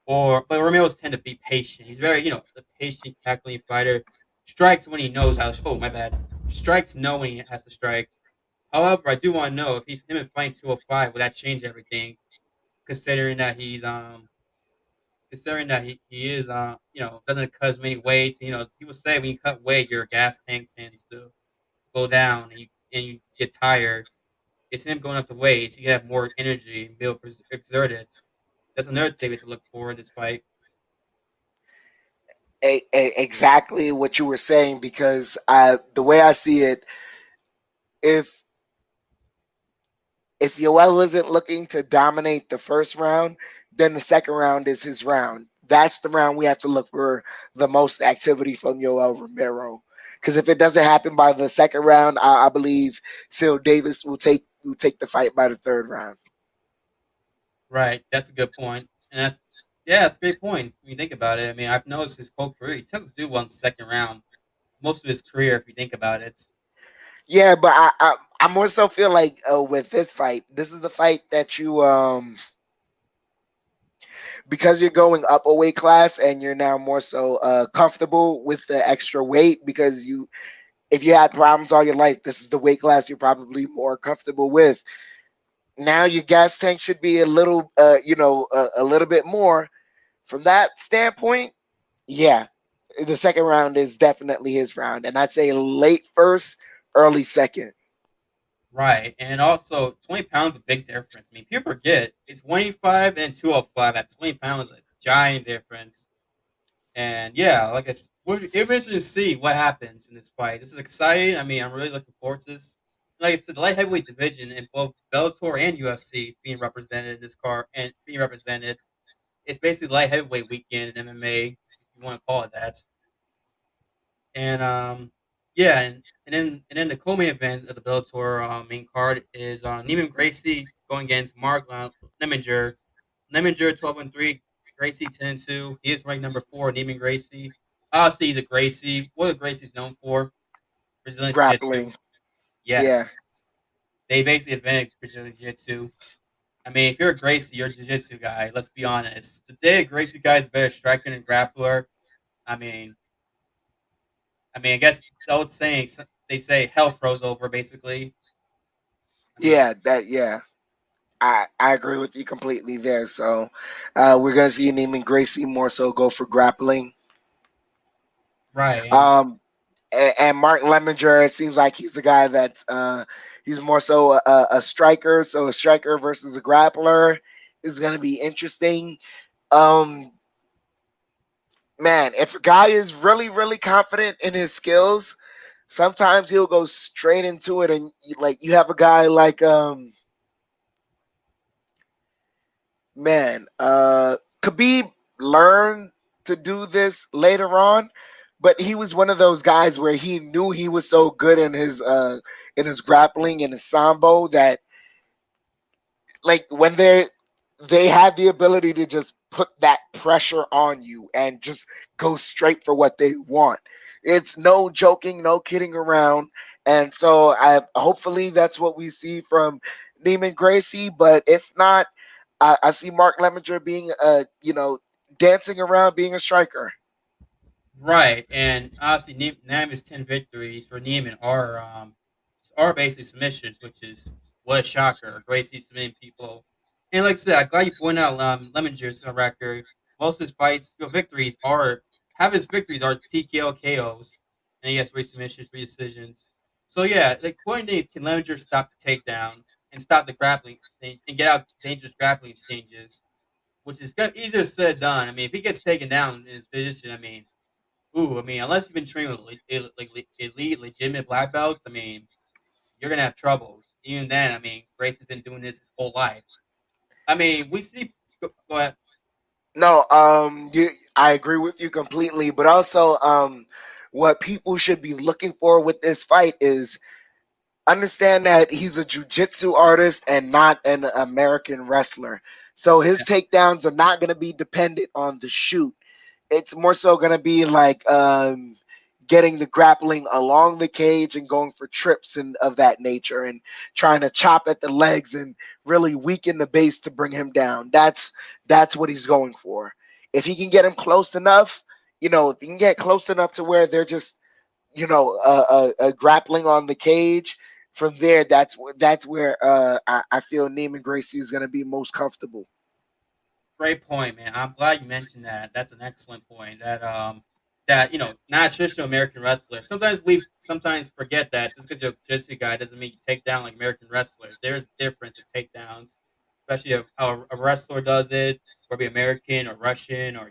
But Romero's tend to be patient. He's very, a patient, calculating fighter. Strikes when he knows how to. Oh, my bad. Strikes knowing he has to strike. However, I do want to know if he's him and fighting 205, would that change everything? Considering that he is doesn't cut as many weights. People say when you cut weight, your gas tank tends to go down and you get tired. It's him going up the weights. He have more energy and be able to exert it. That's another thing we have to look for in this fight. Exactly what you were saying because the way I see it, if Yoel isn't looking to dominate the first round, then the second round is his round. That's the round we have to look for the most activity from Yoel Romero. Because if it doesn't happen by the second round, I believe Phil Davis will take the fight by the third round. Right, that's a good point, and that's a great point when you think about it. I mean, I've noticed his whole career he tends to do well in the second round most of his career, if you think about it. Yeah, but I more so feel like with this fight, this is a fight that you because you're going up a weight class and you're now more so comfortable with the extra weight because you if you had problems all your life, this is the weight class you're probably more comfortable with. Now your gas tank should be a little, a little bit more. From that standpoint, yeah, the second round is definitely his round, and I'd say late first, early second. Right, and also 20 pounds is a big difference. I mean, people forget it's 25 and 205. At 20 pounds, a giant difference. And yeah, like we're interested to see what happens in this fight. This is exciting. I mean, I'm really looking forward to this. Like I said, the light heavyweight division in both Bellator and UFC is being represented in this card and being represented. It's basically light heavyweight weekend in MMA, if you want to call it that. And yeah, and then the co-main event of the Bellator main card is Neiman Gracie going against Mark Lemminger. Lemminger 12-3, Gracie 10-2. He is ranked number 4. Neiman Gracie. Obviously, he's a Gracie. What are Gracie's known for? Brazilian Jiu Jitsu. Grappling. Yes, Yeah. they basically invented Brazilian Jiu Jitsu. I mean, if you're a Gracie, you're a Jiu Jitsu guy. Let's be honest. The day a Gracie guy is a better striker and grappler. I mean, I guess the old saying they say hell froze over. Basically, I mean, Yeah, that yeah. I agree with you completely there. So we're gonna see Neiman Gracie more so go for grappling. right, and Um, and Mark Lemminger, it seems like he's the guy that's he's more so a striker. So a striker versus a grappler is gonna be interesting. Um, man, if a guy is really confident in his skills, sometimes he'll go straight into it. And like you have a guy like man, Khabib learned to do this later on, but he was one of those guys where he knew he was so good in his grappling and his sambo that like when they have the ability to just put that pressure on you and just go straight for what they want. It's no joking, no kidding around. And so I hopefully that's what we see from Neiman Gracie. But if not, I see Mark Lemminger being dancing around being a striker. right, and obviously Nama's 10 victories for Neiman are basically submissions, which is what a shocker. Gracie submitting people, and like I said, I'm glad you pointed out Leminger's record. Most of his fights, victories are half his victories are TKO KOs, and he has 3 submissions, 3 decisions. So yeah, the important thing is can Lemminger stop the takedown and stop the grappling exchange and get out dangerous grappling exchanges, which is easier said than done. I mean, if he gets taken down in his position, I mean, ooh, I mean, unless you've been training with elite, legitimate black belts, I mean, you're gonna have troubles. Even then, I mean, Grace has been doing this his whole life. I mean, we see. Go ahead. No, I agree with you completely. But also, what people should be looking for with this fight is understand that he's a jujitsu artist and not an American wrestler. So his takedowns are not going to be dependent on the shoot. It's more so going to be like getting the grappling along the cage and going for trips and of that nature and trying to chop at the legs and really weaken the base to bring him down. That's what he's going for. If he can get him close enough, if he can get close enough to where they're just grappling on the cage. From there, that's where I feel Neiman Gracie is going to be most comfortable. Great point, man. I'm glad you mentioned that. That's an excellent point. That not traditional American wrestler. Sometimes we sometimes forget that just because you're a jiu-jitsu guy doesn't mean you take down like American wrestlers. There's a difference in takedowns, especially if how a wrestler does it, whether it be American or Russian or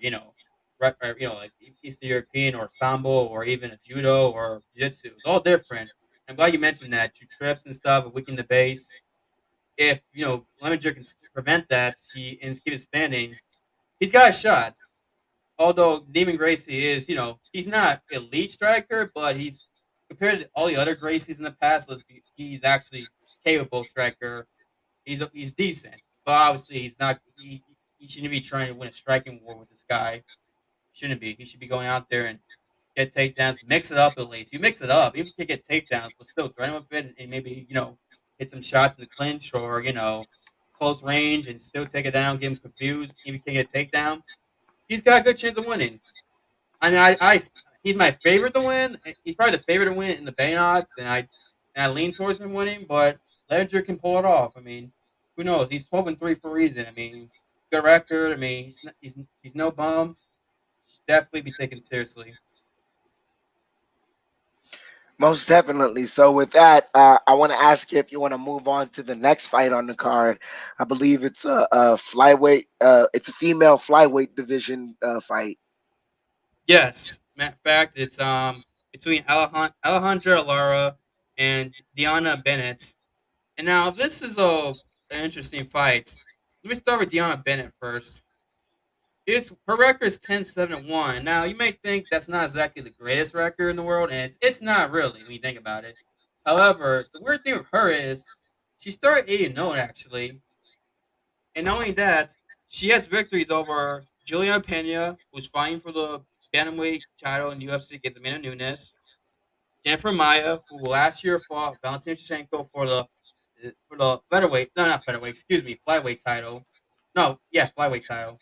like Eastern European or sambo or even a judo or jiu-jitsu. It's all different. I'm glad you mentioned that. You trips and stuff, and weaken the base if Lemminger can prevent that, he and keep it standing, he's got a shot. Although Neiman Gracie is, he's not elite striker, but he's compared to all the other Gracies in the past. He's actually capable striker. He's decent, but obviously he's not. He shouldn't be trying to win a striking war with this guy. Shouldn't be. He should be going out there and get takedowns, mix it up at least. You mix it up. Even if you can get takedowns, but still threaten with it and maybe, hit some shots in the clinch or, close range and still take it down, get him confused. If you can get a takedown, he's got a good chance of winning. I mean, he's my favorite to win. He's probably the favorite to win in the Bay odds, and I lean towards him winning, but Ledger can pull it off. I mean, who knows? He's 12-3 for a reason. I mean, good record. I mean, he's no bum. Should definitely be taken seriously. Most definitely. So with that, I want to ask you if you want to move on to the next fight on the card. I believe it's a flyweight. It's a female flyweight division fight. Yes, matter of fact, it's between Alejandra Lara and Deanna Bennett. And now this is an interesting fight. Let me start with Deanna Bennett first. It's her record is 10-7-1. Now you may think that's not exactly the greatest record in the world, and it's not really when you think about it. However, the weird thing with her is she started 8-0 actually, and not only that, she has victories over Juliana Pena, who's fighting for the bantamweight title in UFC against Amanda Nunes, Jennifer Maya, who last year fought Valentina Shevchenko for the featherweight, no, not featherweight, excuse me, flyweight title. No, yeah, flyweight title.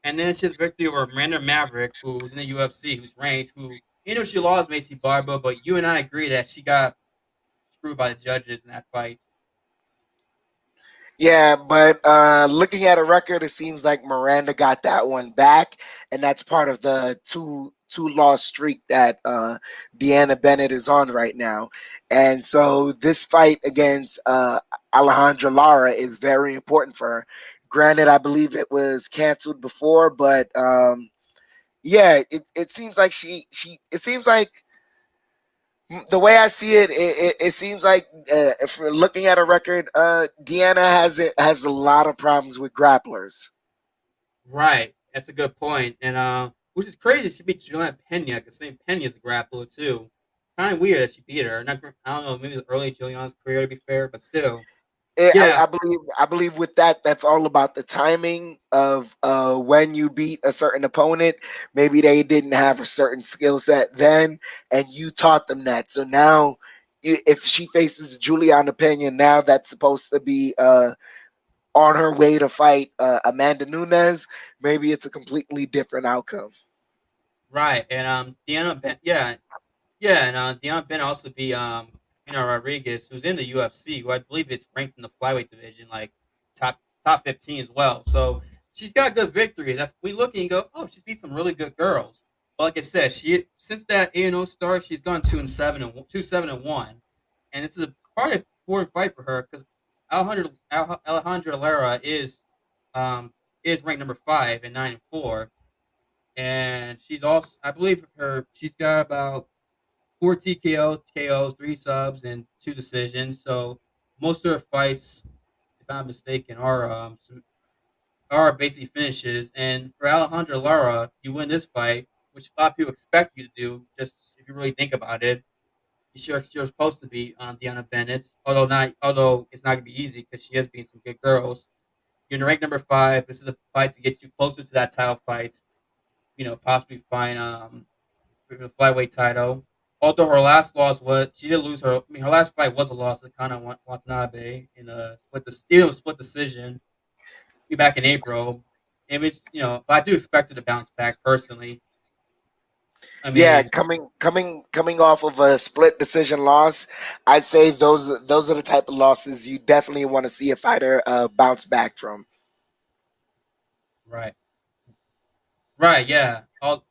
And then she has victory over Miranda Maverick, who's in the UFC, who's ranked, who she lost Macy Barber, but you and I agree that she got screwed by the judges in that fight. Yeah, but looking at a record, it seems like Miranda got that one back, and that's part of the two loss streak that Deanna Bennett is on right now. And so this fight against Alejandra Lara is very important for her. Granted, I believe it was canceled before, but yeah, it seems like she it seems like the way I see it, it seems like if we're looking at a record, Deanna has a lot of problems with grapplers. Right, that's a good point. And which is crazy, she beat Juliana Pena, because same Pena is a grappler too. Kind of weird that she beat her. Not, I don't know, maybe it's early Juliana's career to be fair, but still, yeah, I believe with that, that's all about the timing of when you beat a certain opponent. Maybe they didn't have a certain skill set then, and you taught them that. So now, if she faces Juliana Pena, now that's supposed to be on her way to fight Amanda Nunes, maybe it's a completely different outcome. right. And yeah, yeah, and Deion Ben also beat Rodriguez, who's in the UFC, who I believe is ranked in the flyweight division, like top 15 as well. So she's got good victories. If we look and you go, oh, she's beat some really good girls. But like I said, she since that 8-0 start, she's gone 2-7-1, and it's probably a important fight for her because Alejandra Lara um is ranked number 5 and 9-4, and she's also I believe she's got about four TKO, KOs, three subs, and two decisions. So most of her fights, if I'm mistaken, are basically finishes. And for Alejandra Lara, you win this fight, which a lot of people expect you to do. Just if you really think about it, you're supposed to be on Deanna Bennett. Although it's not gonna be easy because she has been some good girls. You're in rank number 5. This is a fight to get you closer to that title fight. Possibly find for the flyweight title. Although her last loss was she did lose her. I mean, her last fight was a loss to Kana Watanabe in a split decision back in April. And but I do expect her to bounce back personally. I Yeah, mean, coming off of a split decision loss, I'd say those are the type of losses you definitely want to see a fighter bounce back from. right, right, yeah, all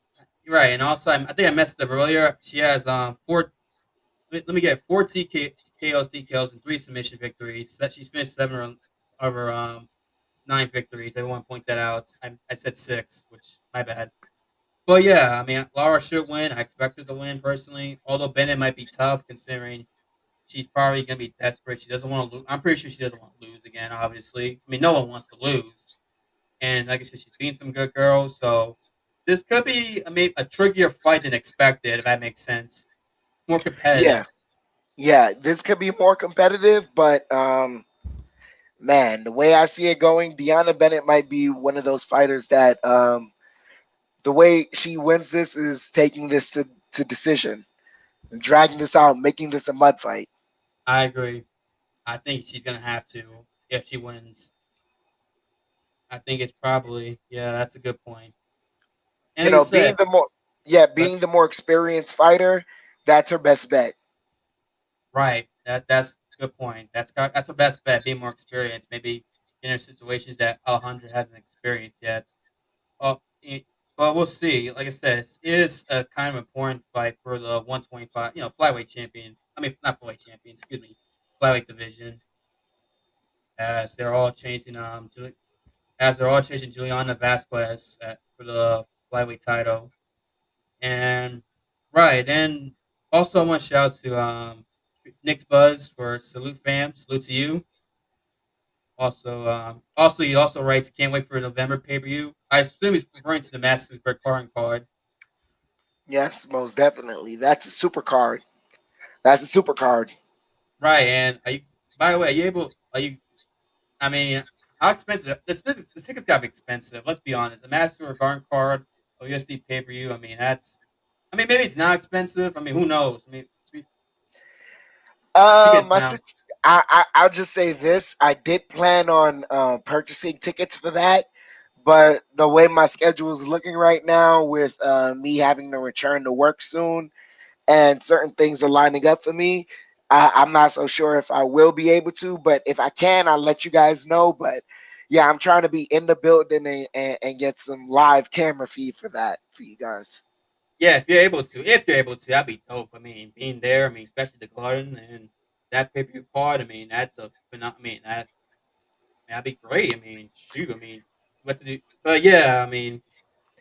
right, and also I think I messed up earlier. She has four. Let me get four TKOs, TKOs, and three submission victories. That she's finished of her 9 victories. I want to point that out. I said 6, which my bad. But yeah, I mean, Lara should win. I expect her to win personally. Although Bennett might be tough, considering she's probably gonna be desperate. She doesn't want to lose. I'm pretty sure she doesn't want to lose again. Obviously, I mean, no one wants to lose. And like I said, she's beating some good girls. So this could be maybe a trickier fight than expected. If that makes sense. More Yeah, competitive. yeah, this could be more competitive, but man, the way I see it going, Deanna Bennett might be one of those fighters that the way she wins this is taking this to decision, dragging this out, making this a mud fight. I agree. I think she's gonna have to if she wins. I think it's probably yeah. That's a good point. And You like I know, said, being the more experienced fighter, that's her best bet. right. That's a good point. That's her best bet. Being more experienced, maybe in her situations that Alejandra hasn't experienced yet. Oh, but we'll see. Like I said, it is a kind of important fight for the 125, flyweight champion. I mean, not flyweight champion. Excuse me, flyweight division. As they're all chasing Juliana Vasquez for the flyweight title. And right, and also I want to shout out to Nick's Buzz for salute fam, salute to you. Also he also writes, can't wait for a November pay per view. I assume he's referring to the Masters Current card. Yes, most definitely. That's a super card. That's a super card. Right, and are you? By the way, are you able? Are you? I mean, how expensive? This ticket's got to be expensive. Let's be honest. A Master Current card, a USD pay per view. I mean, that's. I mean, maybe it's not expensive. I mean, who knows? I mean, tickets My now. sit- I'll just say this: I did plan on purchasing tickets for that, but the way my schedule is looking right now, with me having to return to work soon, and certain things are lining up for me, I'm not so sure if I will be able to. But if I can, I'll let you guys know. But yeah, I'm trying to be in the building and get some live camera feed for that for you guys. Yeah, if you're able to, that'd be dope. I mean, being there, I mean, especially the Garden and that pay per view card. I mean, that's a I mean, that'd be great. I mean, shoot, I mean, what to do? But yeah, I mean,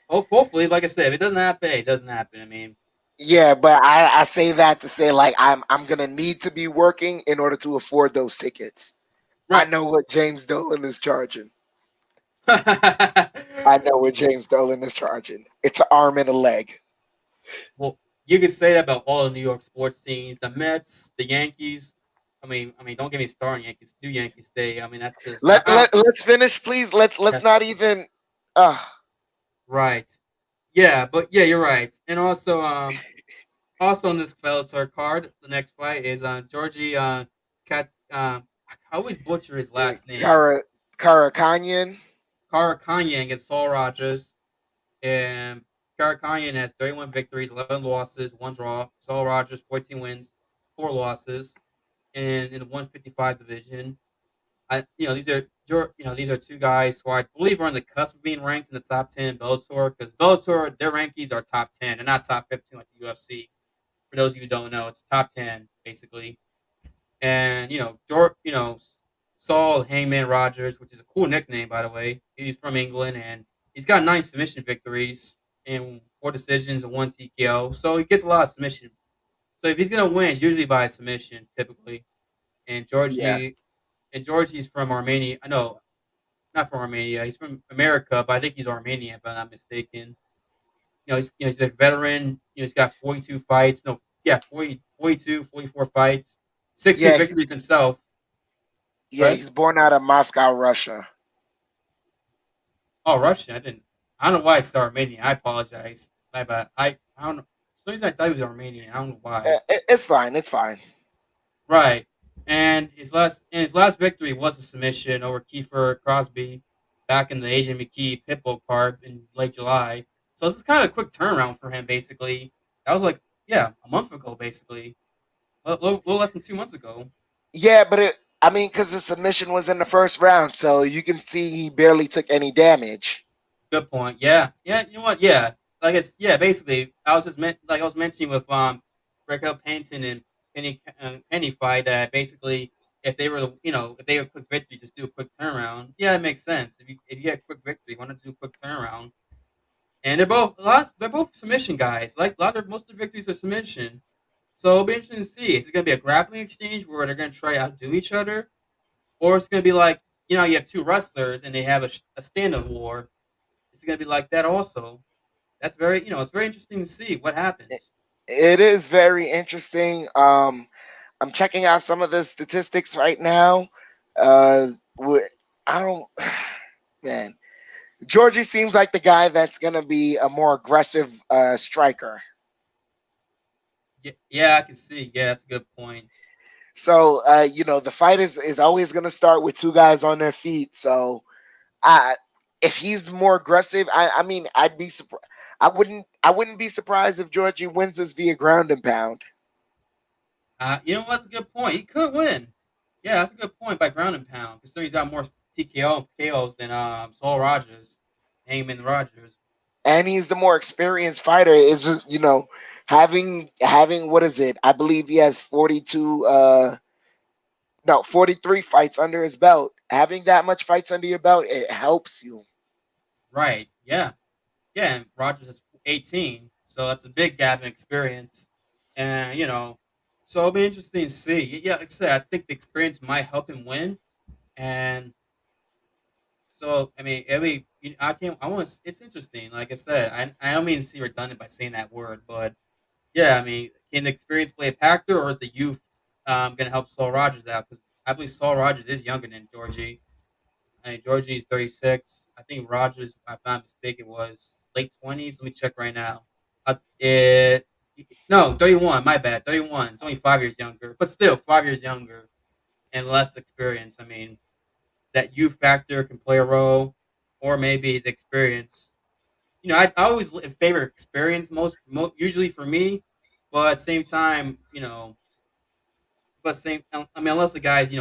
hopefully, like I said, if it doesn't happen, hey, it doesn't happen. I mean, Yeah, but I say that to say like I'm gonna need to be working in order to afford those tickets. I right. know what James Dolan is charging. I know what James Dolan is charging. It's an arm and a leg. Well, you could say that about all the New York sports teams, the Mets, the Yankees. I mean, don't get me started on Yankees. Do Yankees stay? I mean, that's just Let's finish, please. Let's that's not even. Uh, right. Yeah, but yeah, you're right. And also on this Bellator card, the next fight is Georgie Kat. I always butcher his last name. Kara Karakanyan. Kara Kanye against Saul Rogers, and Kara Kanye has 31 victories, 11 losses, one draw. Saul Rogers 14 wins, 4 losses, and in the 155 division. These are two guys who I believe are on the cusp of being ranked in the top 10 in Bellator, because Bellator, their rankings are top 10. They're not top 15 like the UFC. For those of you who don't know, it's top 10 basically. And Saul Hangman Rogers, which is a cool nickname by the way. He's from England and he's got 9 submission victories and 4 decisions and 1 TKO. So he gets a lot of submission. So if he's gonna win, it's usually by submission typically. And Yeah, Georgie's from Armenia. I know, not from Armenia. He's from America, but I think he's Armenian if I'm not mistaken. He's a veteran. He's got 42 fights. No, yeah, 44 fights, 16 yeah, victories himself. yeah. But He's born out of Moscow, Russia. oh, Russian. I don't know why I said Armenian. I apologize. My bad. I don't know. For some reason I thought he was Armenian. I don't know why. It's fine. It's fine. Right. And his last victory was a submission over Kiefer Crosby back in the Asian McKee Pitbull card in late July. So this is kind of a quick turnaround for him, basically. That was like, yeah, a month ago, basically. A little less than 2 months ago. Yeah, but I mean, because the submission was in the first round, so you can see he barely took any damage. Good point. Yeah, yeah. You know what? Yeah, yeah. Basically, I was mentioning with Raquel Pennington and Penny fight that basically if they were quick victory, just do a quick turnaround. Yeah, it makes sense. If you get a quick victory, why not do a quick turnaround? And they're both submission guys. Like most of the victories are submission. So it'll be interesting to see. Is it gonna be a grappling exchange where they're gonna try to outdo each other, or it's gonna be like you have two wrestlers and they have a stand-up war. It's gonna be like that also. That's it's very interesting to see what It, happens. it is very interesting. I'm checking out some of the statistics right now. Uh, wh- I don't, man. Georgie seems like the guy that's gonna be a more aggressive striker. Yeah, yeah, I can see. Yeah, that's a good point. So the fight is always gonna start with two guys on their feet. So I if he's more aggressive, I mean I'd be surprised. I wouldn't be surprised if Georgie wins this via ground and pound. You know what's a good point? He could win. Yeah, that's a good point by ground and pound. Considering he's got more TKO and KOs than Saul Rogers, Heyman Rogers. and he's the more experienced fighter. Is just, having what is it? I believe he has 42 no, 43 fights under his belt. Having that much fights under your belt, it helps you. Right. Yeah. Yeah. And Rogers is 18, so that's a big gap in experience. And so it'll be interesting to see. Yeah, like I said, I think the experience might help him win. And so, I mean, I can't. I want. It's interesting. Like I said, I don't mean to seem redundant by saying that word, but yeah, I mean, can the experience play a factor, or is the youth going to help Saul Rogers out? Because I believe Saul Rogers is younger than Georgie. I mean, Georgie is 36. I think Rogers, if I'm not mistaken, was late 20s. Let me check right now. It no 31. My bad, 31. It's only 5 years younger, but still 5 years younger and less experience. I mean, that youth factor can play a role, or maybe the experience. I always in favor of experience usually for me, but at the same time, I mean, unless the guy's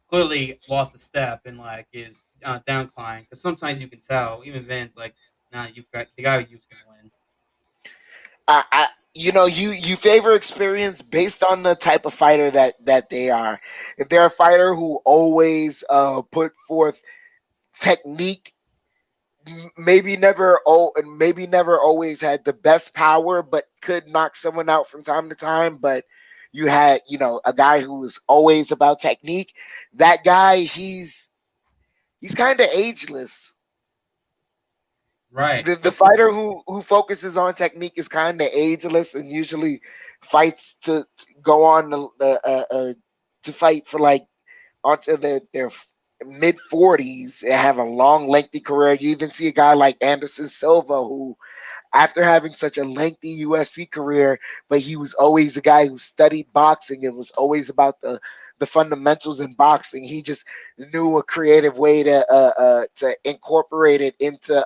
clearly lost a step and like is downcline, because sometimes you can tell. Even Vin's like, nah, you've got the guy who used to win. You favor experience based on the type of fighter that they are. If they're a fighter who always put forth technique, maybe never always had the best power, but could knock someone out from time to time. But you had, a guy who was always about technique. That guy, he's kind of ageless. Right. The Okay. fighter who focuses on technique is kind of ageless and usually fights to go on to fight for like onto their mid 40s and have a long lengthy career. You even see a guy like Anderson Silva who, after having such a lengthy UFC career, but he was always a guy who studied boxing and was always about the fundamentals in boxing. He just knew a creative way to incorporate it into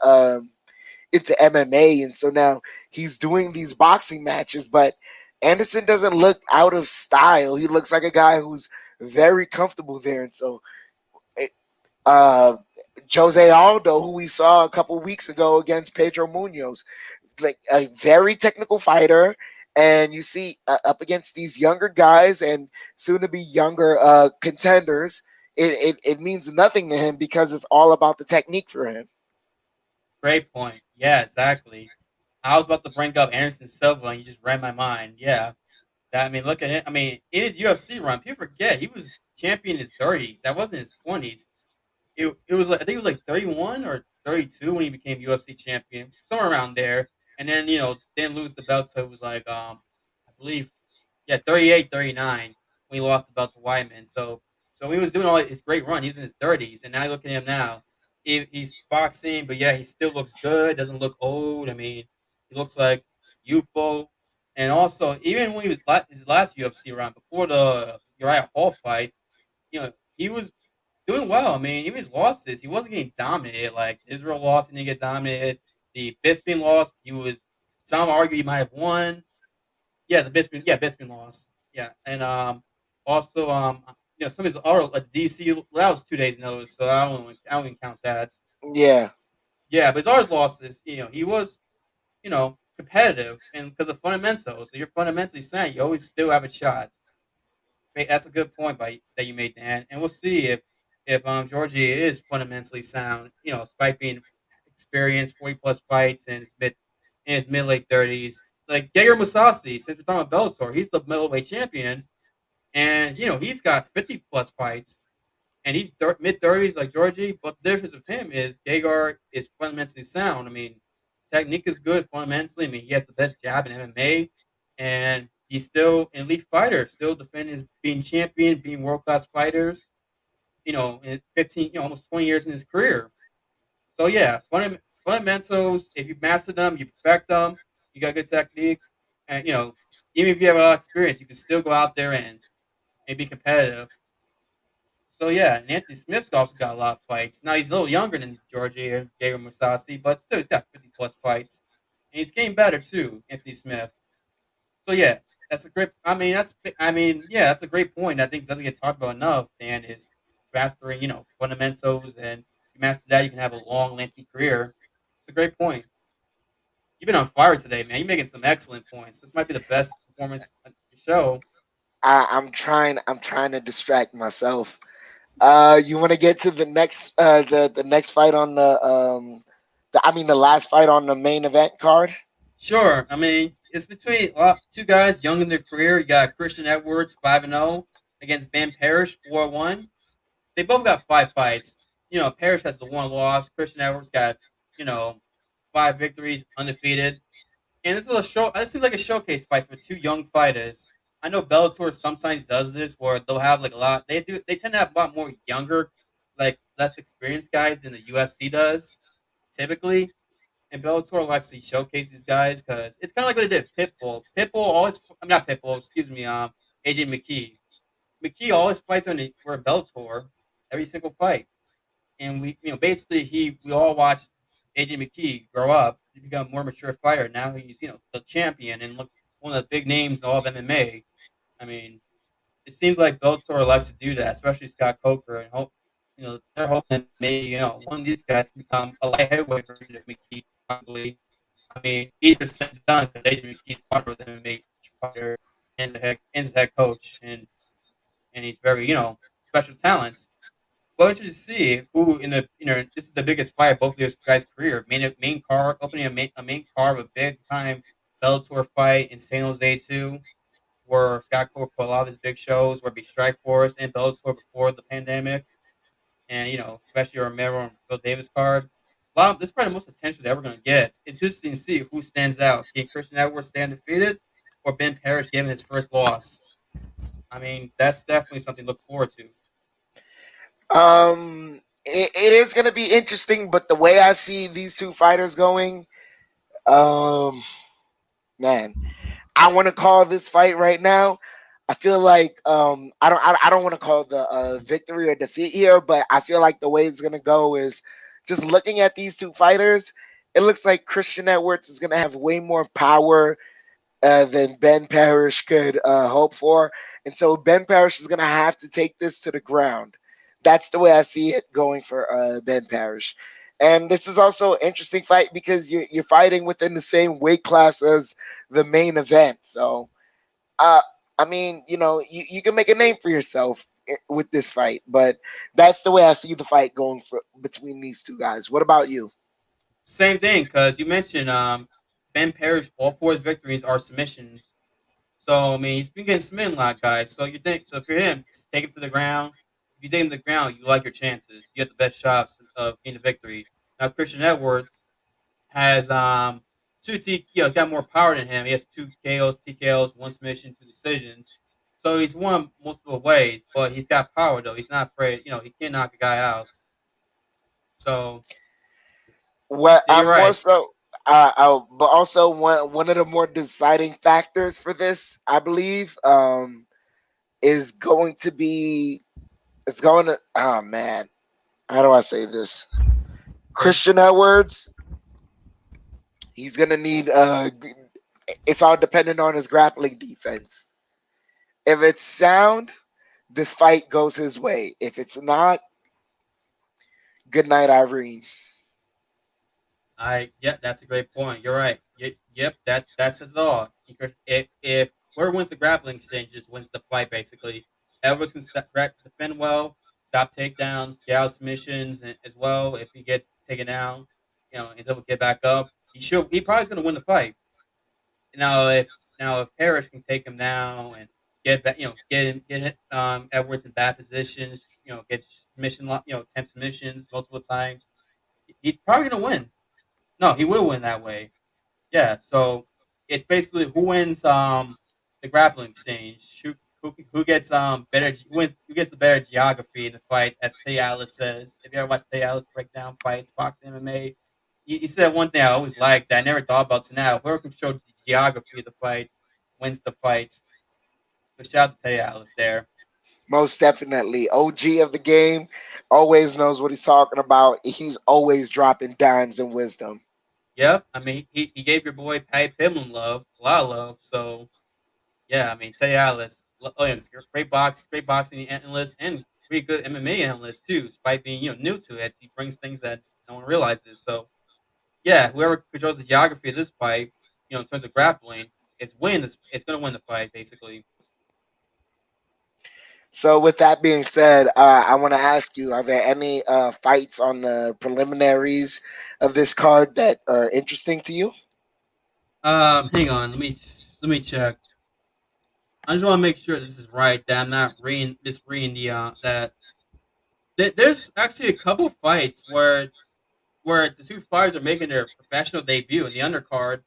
MMA, and so now he's doing these boxing matches. But Anderson doesn't look out of style. He looks like a guy who's very comfortable there, and so uh, Jose Aldo, who we saw a couple weeks ago against Pedro Munoz, like a very technical fighter. And you see up against these younger guys and soon to be younger contenders, it means nothing to him because it's all about the technique for him. Great point. Yeah, exactly. I was about to bring up Anderson Silva, and you just read my mind. Yeah. I mean, look at it. I mean, in his UFC run, people forget he was champion in his 30s. That wasn't his 20s. It was like I think it was like 31 or 32 when he became UFC champion, somewhere around there. And then didn't lose the belt till it was like I believe 38, 39 when he lost the belt to Wyman. So when he was doing all his great run, he was in his 30s, and now look at him now. He's boxing, but yeah, he still looks good. Doesn't look old. I mean, he looks like youthful. And also, even when he was his last UFC run before the Uriah Hall fight, he was doing well. I mean, even his losses, he wasn't getting dominated. Like Israel lost, and he didn't get dominated. The Bisping lost, he was. Some argue he might have won. Yeah, Bisping lost. Yeah, and also some of his other like DC that was 2 days notice, so I don't even count that. Yeah. Yeah, but his other losses, he was competitive and because of fundamentals. So you're fundamentally saying you always still have a shot. That's a good point that you made, Dan. And we'll see if Georgie is fundamentally sound. Despite being experienced, 40 plus fights in his mid late 30s. Like Gegard Mousasi, since we're talking about Bellator, he's the middleweight champion, and he's got 50 plus fights, and he's mid 30s like Georgie. But the difference with him is Gegard is fundamentally sound. I mean, technique is good fundamentally. I mean, he has the best jab in MMA, and he's still an elite fighter, still defending his being champion, being world class fighters. In 15, almost 20 years in his career. So yeah, fundamentals. If you master them, you perfect them. You got good technique, and even if you have a lot of experience, you can still go out there and be competitive. So yeah, and Anthony Smith's also got a lot of fights. Now he's a little younger than Georgie and Diego Musasi, but still he's got 50 plus fights, and he's getting better too, Anthony Smith. So yeah, that's a great. Yeah, that's a great point. I think doesn't get talked about enough. Dan is mastering, fundamentals, and you master that, you can have a long, lengthy career. It's a great point. You've been on fire today, man. You're making some excellent points. This might be the best performance on the show. I'm trying to distract myself. You want to get to the next the next fight on the last fight on the main event card? Sure. I mean, it's between two guys young in their career. You got Christian Edwards, 5-0, against Ben Parrish, 4-1. They both got five fights. Parrish has the one loss. Christian Edwards got, you know, five victories, undefeated. And this is a show. This seems like a showcase fight for two young fighters. I know Bellator sometimes does this where they'll have like a lot. They do. They tend to have a lot more younger, like less experienced guys than the UFC does typically. And Bellator likes to showcase these guys because it's kind of like what they did Pitbull. Pitbull always. I'm not Pitbull. Excuse me. AJ McKee. McKee always fights for Bellator every single fight, and basically we all watched AJ McKee grow up to become a more mature fighter. Now he's the champion and look one of the big names in all of MMA. I mean, it seems like Bellator likes to do that, especially Scott Coker, and hope they're hoping that maybe one of these guys can become a light heavyweight version of McKee. Probably, I mean, easier said than done because AJ McKee is part of the MMA fighter and the head coach, and he's very special talent. Well, interested to see who in the this is the biggest fight of both of these guys' career. Main card opening a main card of a big time Bellator fight in San Jose too, where Scott Cole put a lot of his big shows, where it be Strike Force and Bellator before the pandemic, and especially Romero and Bill Davis card. This is probably the most attention they're ever going to get. It's interesting to see who stands out. Can Christian Edwards stand defeated, or Ben Parrish given his first loss? I mean, that's definitely something to look forward to. It is going to be interesting, but the way I see these two fighters going, um, man, I want to call this fight right now. I feel like I don't want to call the victory or defeat here, but I feel like the way it's gonna go is just looking at these two fighters. It looks like Christian Edwards is gonna have way more power than Ben Parrish could hope for, and so Ben Parrish is gonna have to take this to the ground. That's the way I see it going for Ben Parrish. And this is also an interesting fight because you're fighting within the same weight class as the main event. So, uh, I mean, you can make a name for yourself with this fight, but that's the way I see the fight going for between these two guys. What about you? Same thing, because you mentioned Ben Parrish. All four of his victories are submissions. So I mean, he's been getting submitted a lot, guys. So you think so? If you're him, just take him to the ground. If you take him to the ground, you like your chances. You have the best shots of getting a victory. Now Christian Edwards has he's got more power than him. He has two KOs, TKOs, one submission, two decisions. So he's won multiple ways, but he's got power though. He's not afraid. He can't knock a guy out. So, Well, so you're I'm more right. so, but also one of the more deciding factors for this, I believe, is going to be it's going to. Oh man, how do I say this? Okay. Christian Edwards, he's gonna need. It's all dependent on his grappling defense. If it's sound, this fight goes his way. If it's not, good night, Irene. That's a great point. You're right. Yep, that says it all. If whoever wins the grappling exchange just wins the fight, basically. Edwards can defend well, stop takedowns, get out submissions, and as well. If he gets taken down, he's able to get back up. He probably is going to win the fight. Now if Parrish can take him down and get back, Edwards in bad positions, get attempt submissions multiple times, he's probably going to win. No, he will win that way. Yeah, so it's basically who wins the grappling exchange, who gets better who gets the better geography in the fights, as Tay Atlas says. If you ever watch Tay Atlas break down fights, boxing, MMA, he said one thing I always liked that I never thought about to now. Whoever can show the geography of the fights wins the fights. So shout out to Tay Atlas there. Most definitely, OG of the game, always knows what he's talking about. He's always dropping dimes and wisdom. Yep, I mean he gave your boy Patty Pimlin a lot of love. So yeah, I mean Teddy Atlas, yeah, great boxing analyst, and pretty good MMA analyst too, despite being new to it. He brings things that no one realizes. So yeah, whoever controls the geography of this fight, in terms of grappling, is going to win the fight basically. So, with that being said, I want to ask you: are there any fights on the preliminaries of this card that are interesting to you? Hang on, let me check. I just want to make sure this is right. That I'm not reading the that. There's actually a couple fights where the two fighters are making their professional debut in the undercard,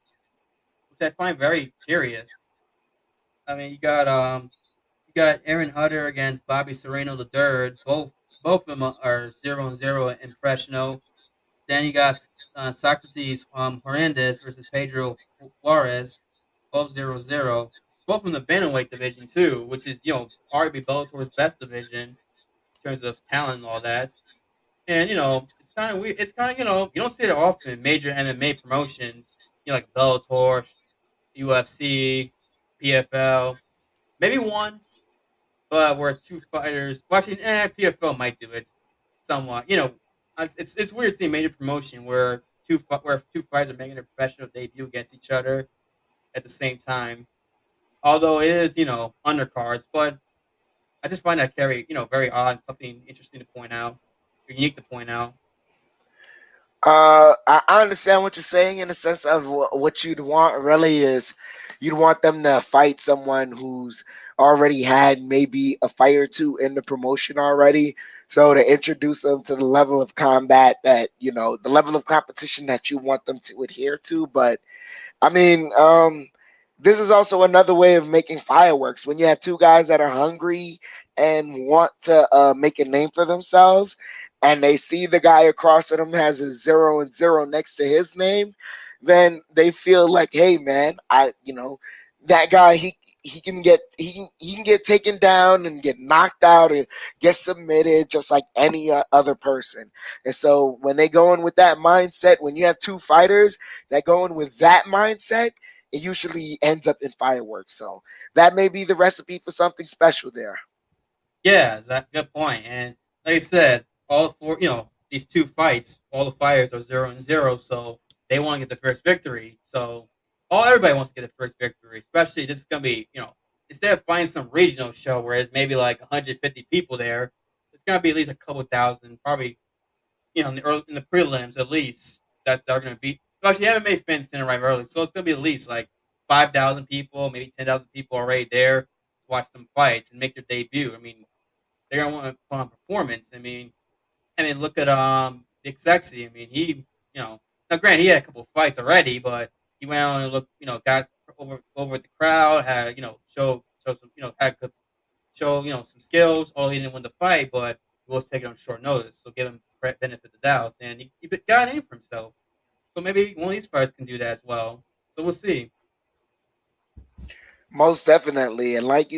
which I find very curious. I mean, you got Aaron Hutter against Bobby Serrano the third. Both of them are 0-0 in professional. Then you got Socrates Hernandez versus Pedro Juarez, both 0-0. Both from the bantamweight division too, which is arguably Bellator's best division in terms of talent and all that. And it's kind of weird. It's kind of you don't see it often in major MMA promotions, like Bellator, UFC, PFL, maybe one, but where two fighters. Well, actually, PFL might do it somewhat. It's weird seeing major promotion where where two fighters are making their professional debut against each other at the same time. Although it is undercards, but I just find that carry very odd, something interesting to point out, unique to point out. I understand what you're saying in the sense of what you'd want really is you'd want them to fight someone who's already had maybe a fight or two in the promotion already. So to introduce them to the level of combat that, the level of competition that you want them to adhere to. But I mean, this is also another way of making fireworks. When you have two guys that are hungry and want to make a name for themselves, and they see the guy across from them has a 0 and 0 next to his name, then they feel like, hey, man, that guy he can get taken down and get knocked out and get submitted just like any other person. And so when they go in with that mindset, when you have two fighters that go in with that mindset, it usually ends up in fireworks. So that may be the recipe for something special there. Yeah, is that good point. And like I said, all four, these two fights, all the fighters are 0-0, so they want to get the first victory. So everybody wants to get the first victory, especially this is gonna be, instead of finding some regional show where it's maybe like 150 people there, it's gonna be at least a couple thousand, probably in the prelims at least. That are gonna be actually MMA fans didn't arrive early, so it's gonna be at least like 5,000 people, maybe 10,000 people already there to watch them fights and make their debut. I mean, they're gonna want to put on performance. I mean, look at Nick Sexy. I mean, he now granted he had a couple of fights already, but he went out and got over the crowd, had show some had good show some skills. Although he didn't win the fight, but he was taken on short notice, so give him benefit of the doubt, and he got a name for himself. So maybe one of these fighters can do that as well. So we'll see. Most definitely, and like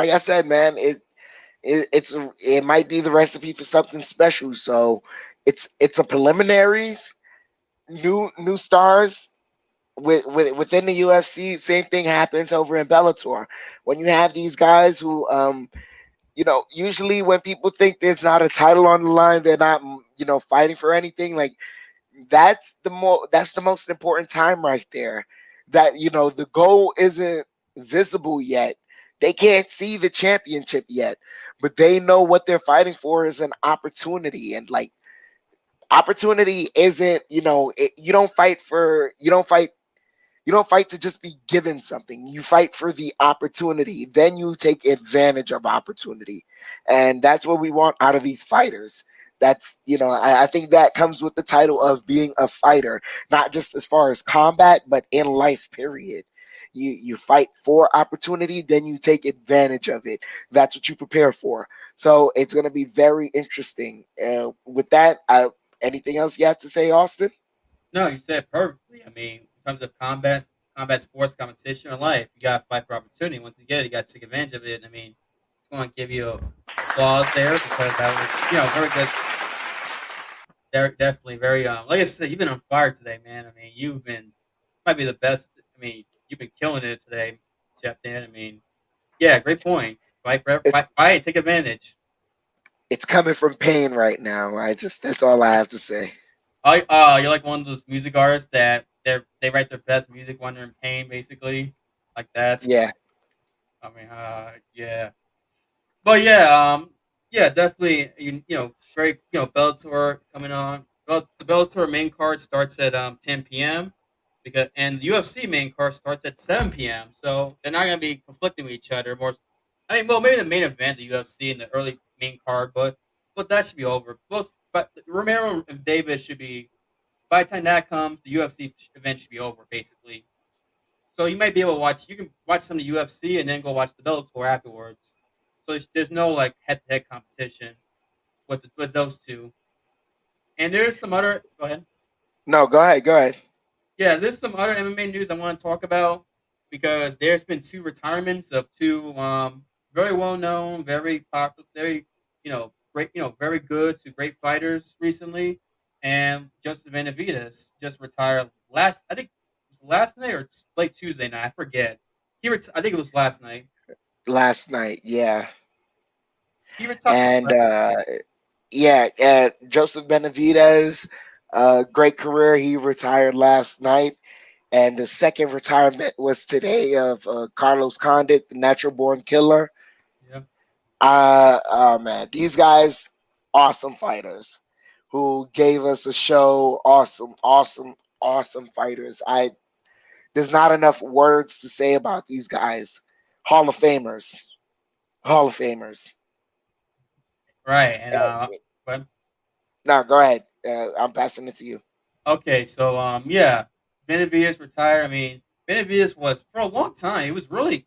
I said, man, it might be the recipe for something special. So it's a preliminaries, new stars within the UFC. Same thing happens over in Bellator when you have these guys who usually when people think there's not a title on the line, they're not fighting for anything. Like that's the most important time right there. That the goal isn't visible yet. They can't see the championship yet, but they know what they're fighting for is an opportunity. And like opportunity isn't, you don't fight to just be given something. You fight for the opportunity. Then you take advantage of opportunity. And that's what we want out of these fighters. That's, I think that comes with the title of being a fighter, not just as far as combat, but in life, period. You fight for opportunity, then you take advantage of it. That's what you prepare for. So it's going to be very interesting. With that, anything else you have to say, Austin? No, you said perfectly. I mean, in terms of combat sports, competition, or life, you got to fight for opportunity. Once you get it, you got to take advantage of it. I mean, just want to give you applause there because that was, very good. Definitely very, like I said, you've been on fire today, man. I mean, might be the best. I mean, you've been killing it today, Jeff Dan. I mean, yeah, great point. Fight, take advantage. It's coming from pain right now. That's all I have to say. you're like one of those music artists that they write their best music when they're in pain, basically, like that. Yeah, I mean, yeah. But yeah, yeah, definitely. Very, Bellator coming on. Well, the Bellator main card starts at 10 p.m. and the UFC main card starts at 7 p.m. So they're not gonna be conflicting with each other. I mean, well, maybe the main event, the UFC, and the early main card, but that should be over. But Romero and Davis should be by the time that comes, the UFC event should be over, basically. So you might be able to watch. You can watch some of the UFC and then go watch the Bellator afterwards. So there's no like head-to-head competition with those two. And there's some other. Go ahead. no, go ahead, go ahead. Yeah, there's some other MMA news I want to talk about because there's been two retirements of two very well known, very popular, very great, very good to great fighters recently. And Joseph Benavidez just retired last. I think it was last night or late Tuesday night. I forget. I think it was last night. Last night, yeah. He retired. And yeah, Joseph Benavidez, great career. He retired last night. And the second retirement was today of Carlos Condit, the natural born killer. Yeah. Oh man, these guys, awesome fighters who gave us a show. Awesome, awesome, awesome fighters. There's not enough words to say about these guys. Hall of Famers, Hall of Famers. Right. And Uh, but now go ahead. I'm passing it to you. okay, so yeah, Benavides retired. I mean, Benavides was for a long time. He was really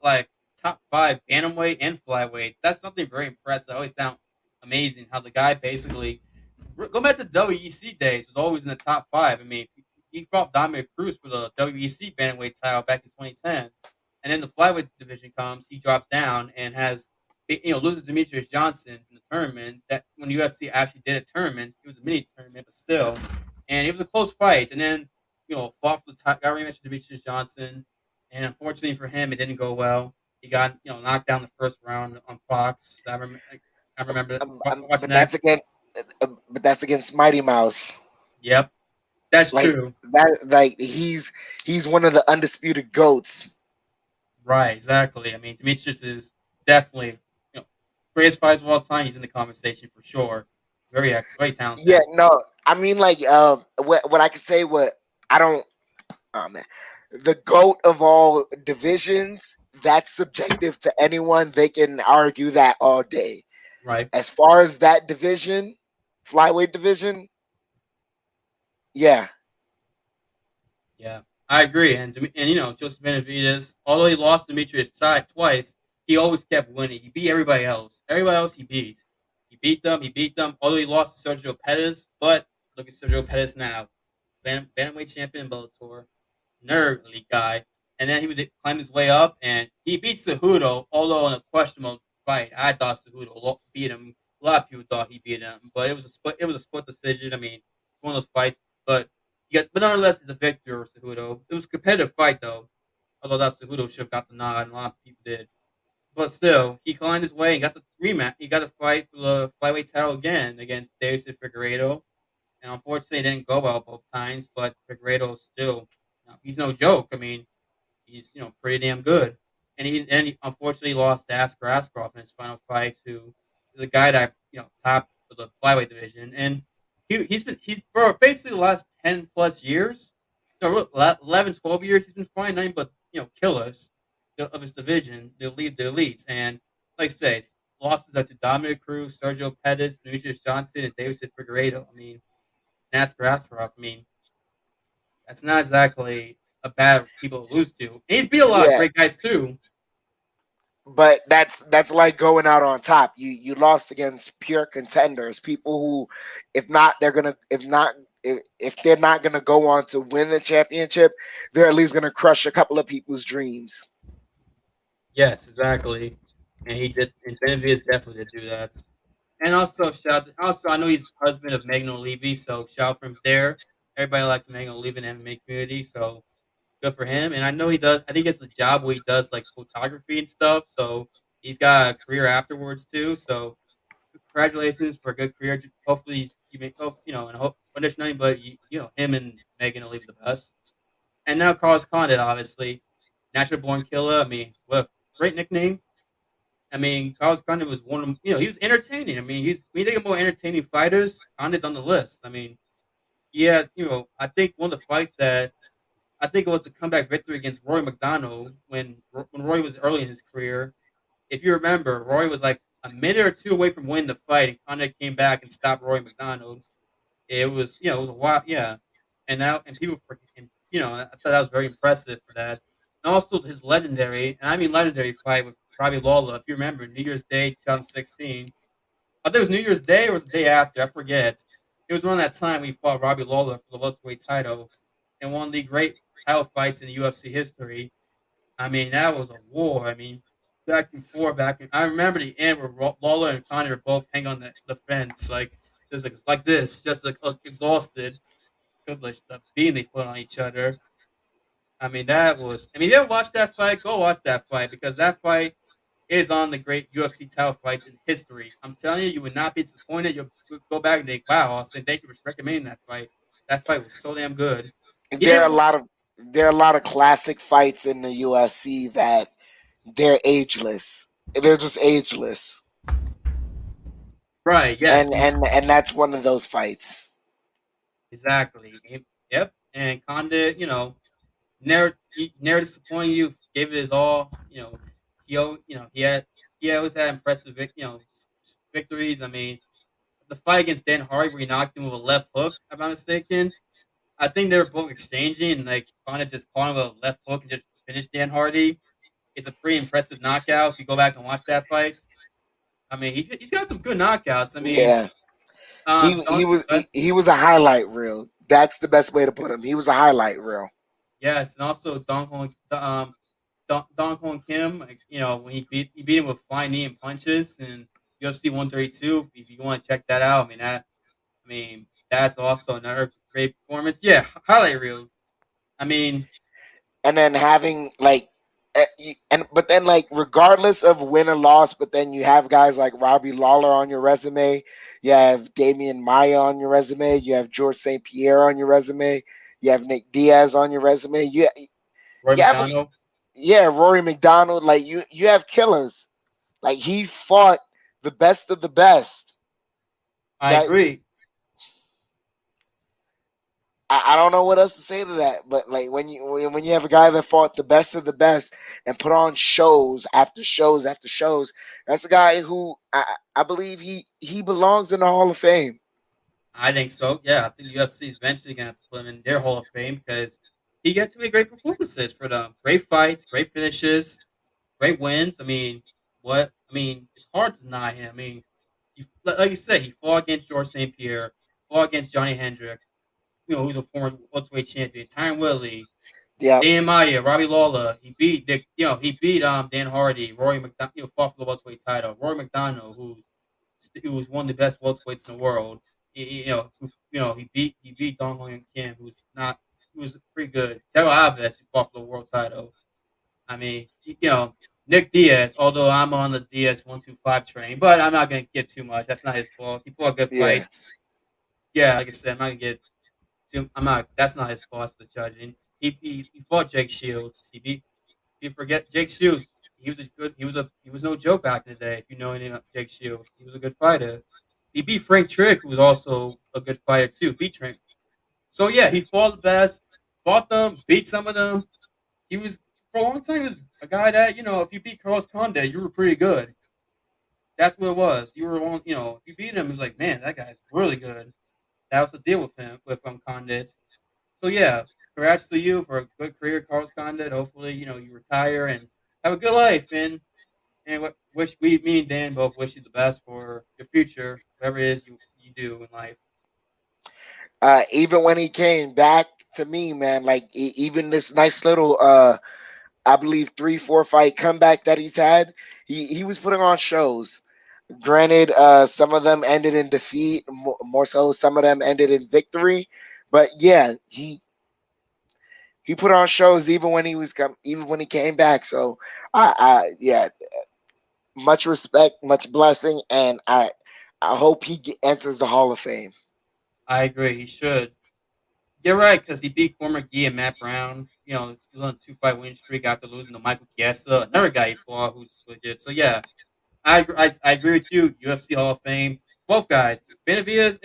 like top five bantamweight and flyweight. That's something very impressive. I always found amazing how the guy basically go back to WEC days was always in the top five. I mean, he fought Dominic Cruz for the WEC bantamweight title back in 2010, and then the flyweight division comes. He drops down and loses Demetrius Johnson in the tournament. That when UFC actually did a tournament, it was a mini tournament, but still, and it was a close fight. And then fought for the got rematch with Demetrius Johnson, and unfortunately for him, it didn't go well. He got knocked down the first round on Fox. I remember watching But that. that's against Mighty Mouse. Yep, that's Like true. he's one of the undisputed goats. Right, exactly. I mean, Demetrius is definitely greatest fighters of all time. He's in the conversation for sure. Very Yeah, talented. no, I mean like what I can say what I don't oh man. The GOAT of all divisions, that's subjective to anyone. They can argue that all day. Right. As far as that division, flyweight division, yeah. Yeah, I agree. And Joseph Benavidez, although he lost Demetrius twice, he always kept winning. He beat everybody else. Everybody else he beat. He beat them. He beat them. Although he lost to Sergio Pettis, but look at Sergio Pettis now, bantamweight champion in Bellator, nerd elite guy. And then he was climbed his way up, and he beat Cejudo, although in a questionable fight. I thought Cejudo beat him. A lot of people thought he beat him, but it was a split. It was a split decision. I mean, one of those fights, but nonetheless, it's a victory over Cejudo. It was a competitive fight, though. Although that Cejudo should have got the nod, and a lot of people did. But still, he climbed his way and got the rematch. He got a fight for the flyweight title again against Davis Figueiredo. And unfortunately, it didn't go well both times. But Figueiredo still, he's no joke. I mean, he's pretty damn good. And he unfortunately lost to Askar Askarov in his final fight to the guy that top of the flyweight division. And he's for basically the last 10 plus years, 11, 12 years, he's been fighting nothing but killers of his division. They'll lead the elites. And like I say, losses are to Dominic Cruz, Sergio Pettis, Demetrius Johnson, and Davis Figueiredo. I mean, and Askar Askarov. I mean, that's not exactly a bad people to lose to. And he's beat a lot of Yeah, great guys too. but that's like going out on top. You lost against pure contenders, people who, if not, they're gonna, if they're not gonna go on to win the championship, they're at least gonna crush a couple of people's dreams. Yes, exactly. And he did. And Benavidez definitely did do that. And also also I know he's husband of Megan O'Leary, so shout out from there. Everybody likes Megan O'Leary in the MMA community, so good for him. And I know he does. I think it's the job where he does like photography and stuff. So he's got a career afterwards too. So congratulations for a good career. Hopefully, you may, and But there's nothing but him and Megan will leave the best. And now Carlos Condit, obviously, natural born killer. I mean, what a great nickname. I mean, Carlos Condit was one of them. He was entertaining. I mean, he's when you think of more entertaining fighters, Condit's on the list. I mean, yeah, I think one of the fights that I think it was a comeback victory against Roy McDonald when Roy was early in his career. If you remember, Roy was like a minute or two away from winning the fight, and Condit came back and stopped Roy McDonald. It was a while, yeah. And people freaking, I thought that was very impressive for that. And also his legendary, and I mean legendary fight with Robbie Lawler. If you remember, New Year's Day 2016. I think it was New Year's Day or was the day after. I forget. It was around that time we fought Robbie Lawler for the welterweight title, and one of the great title fights in UFC history. I mean, that was a war. I mean, back and forth, back and I remember the end where Lawler and Connor both hang on the fence, like this, just like exhausted because the beating they put on each other. I mean, that was. I mean, if you ever watch that fight, go watch that fight because that fight is on the great UFC title fights in history. I'm telling you, you would not be disappointed. You'll go back and think, "Wow, Austin, thank you for recommending that fight. That fight was so damn good." He There are a didn't. lot of there are a lot of classic fights in the UFC that they're ageless. They're just ageless, Right? Yes. and that's one of those fights. Exactly. Yep. And Condit, he never disappointed you. Gave it his all. He always had impressive, victories. I mean, the fight against Dan Hardy where he knocked him with a left hook, if I'm not mistaken. I think they were both exchanging, and like Condit just caught him with a left hook and just finished Dan Hardy. It's a pretty impressive knockout. If you go back and watch that fight, I mean, he's got some good knockouts. I mean, Yeah, he was a highlight reel. That's the best way to put him. He was a highlight reel. yes, and also Don Hong Kim, like, when he beat him with flying knee and punches and UFC 132. If you want to check that out, I mean that's also another great performance. Yeah, highlight reel. I mean, And then having like and but then like regardless of win or loss, but then you have guys like Robbie Lawler on your resume, you have Damian Maya on your resume, you have George St. Pierre on your resume, you have Nick Diaz on your resume, Roy you have McDonald. yeah, Rory McDonald, like you have killers. Like he fought the best of the best. I That agree. I don't know what else to say to that, but like when you have a guy that fought the best of the best and put on shows after shows after shows, that's a guy who I believe he belongs in the Hall of Fame. I think so. Yeah, I think UFC is eventually going to put him in their Hall of Fame because he gets to make great performances for them. Great fights, great finishes, great wins. I mean, what? I mean, it's hard to deny him. I mean, like you said, he fought against George St. Pierre, fought against Johnny Hendricks, who's a former welterweight champion, Tyron Woodley, Yeah, Dan Maya, Robbie Lawler. He beat Dan Hardy, Rory McDonald, fought for the welterweight title. Rory McDonald, who was one of the best welterweights in the world. He beat Dong Ho Kim, who was pretty good. Taylor Alves, who fought for the world title. I mean, Nick Diaz, although I'm on the Diaz 125 train, but I'm not going to get too much. That's not his fault. He fought a good yeah. fight. Yeah, like I said, I'm not going to get too. I'm not. That's not his fault. It's the judging. He fought Jake Shields. You forget Jake Shields. He was a good. He was no joke back in the day. If you know anything about Jake Shields, he was a good fighter. He beat Frank Trick, who was also a good fighter too. Beat Trick. So yeah, he fought the best. Fought them. Beat some of them. He was for a long time. He was a guy that if you beat Carlos Condit, you were pretty good. That's what it was. You were on. If you beat him, it was like, man, that guy's really good. That was the deal with him Condit. So yeah, congrats to you for a good career, Carlos Condit. Hopefully, you retire and have a good life. And me and Dan both wish you the best for your future, whatever it is you do in life. Even when he came back to me, man, like even this nice little I believe 3-4 fight comeback that he's had, he was putting on shows. Granted, some of them ended in defeat, more so some of them ended in victory. But yeah, he put on shows even when even when he came back. So yeah, much respect, much blessing, and I hope he enters the Hall of Fame. I agree. He should. You're right because he beat Corey McGee and Matt Brown. He was on a 2-fight win streak after losing to Michael Chiesa, another guy he fought who's legit. So yeah, I agree with you. UFC Hall of Fame, both guys, Benavidez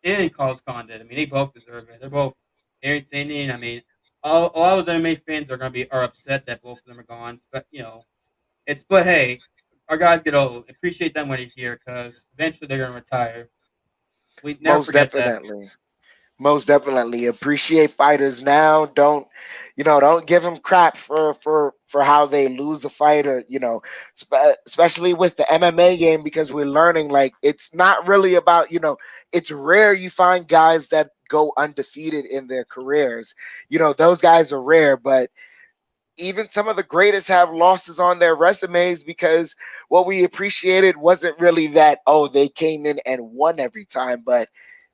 and Carlos Condit. I mean, they both deserve it. They're both entertaining. I mean, all those MMA fans are upset that both of them are gone. But but hey, our guys get old. Appreciate them when they're here because eventually they're gonna retire. We never Most forget that. definitely. Most definitely appreciate fighters now. Don't give them crap for how they lose a fight, or especially with the MMA game, because we're learning like it's not really about, it's rare you find guys that go undefeated in their careers. Those guys are rare, but even some of the greatest have losses on their resumes, because what we appreciated wasn't really that, oh, they came in and won every time, but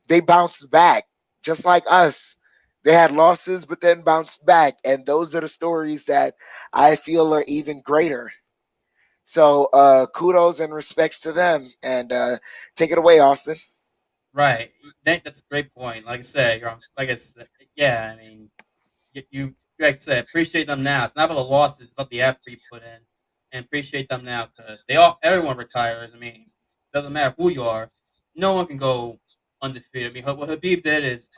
they bounced back just like us. They had losses but then bounced back, and those are the stories that I feel are even greater. So kudos and respects to them, and take it away, Austin. Right. That's a great point. Like I said, like I said, yeah. I mean, you like I said, appreciate them now. It's not about the losses, it's about the effort you put in, and appreciate them now because everyone retires. I mean, doesn't matter who you are, no one can go undefeated. I mean, what Habib did is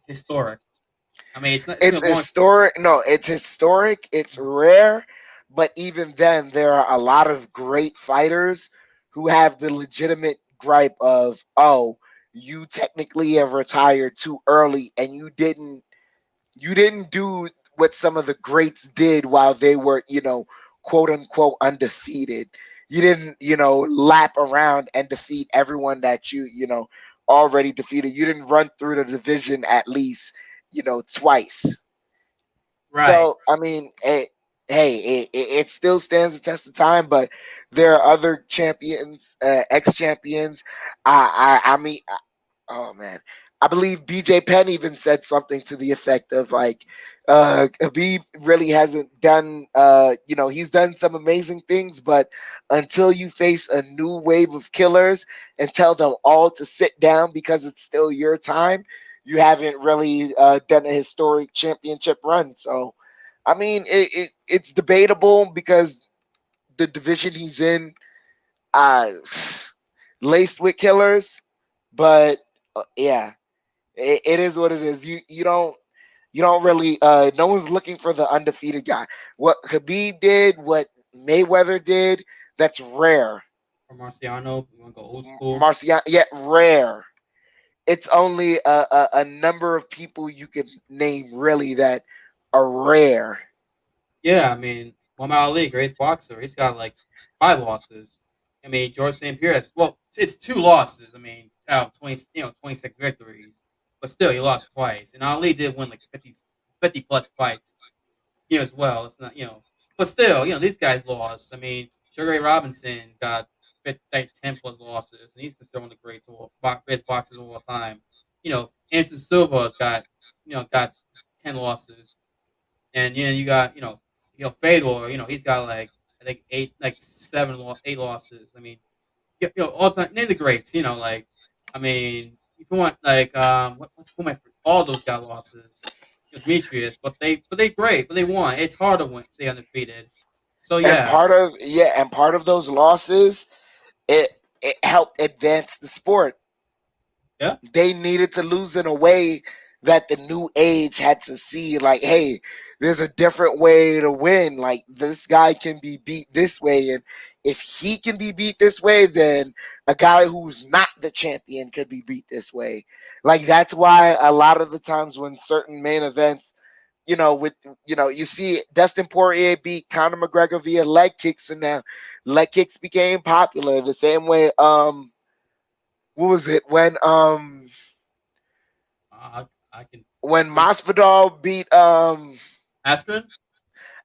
historic. I mean, it's It's been one. historic. No, it's historic. It's rare, but even then, there are a lot of great fighters who have the legitimate gripe of, oh, you technically have retired too early, and you didn't do what some of the greats did while they were, quote unquote undefeated. You didn't, lap around and defeat everyone that already defeated. You didn't run through the division at least, twice. Right. So I mean, it still stands the test of time, but there are other champions, ex champions. I mean, oh man, I believe BJ Penn even said something to the effect of like, Habib really hasn't done, he's done some amazing things, but until you face a new wave of killers and tell them all to sit down because it's still your time, you haven't really done a historic championship run. So, I mean, it's debatable because the division he's in, uh, laced with killers, but yeah, it is what it is. You don't really, no one's looking for the undefeated guy. What Habib did, what Mayweather did, that's rare. Or Marciano, you want to go old school? Marciano, yeah, rare. It's only a number of people you can name really that are rare. Yeah, I mean, Muhammad Ali, greatest boxer, he's got like 5 losses. I mean, George St. Pierre, well, it's 2 losses. I mean, out of 26 victories, but still, he lost twice. And Ali did win like 50 plus fights, as well. It's not, but still, these guys lost. I mean, Sugar Ray Robinson got like 10 plus losses, and he's considered one of the greatest boxers of all time. Anderson Silva's got 10 losses, and you got Fedor. He's got like I think 8 losses. I mean, all time name the greats. I mean, if you want who am I? All those got losses. Demetrius, but they great, but they won. It's hard to win, stay undefeated. So And yeah, part of those losses, it it helped advance the sport. yeah, They needed to lose in a way that the new age had to see, like, hey, there's a different way to win. Like, this guy can be beat this way, and if he can be beat this way, then a guy who's not the champion could be beat this way. Like, that's why a lot of the times when certain main events, with you see Dustin Poirier beat Conor McGregor via leg kicks, and now leg kicks became popular the same way. What was it I can when think Masvidal beat Askren.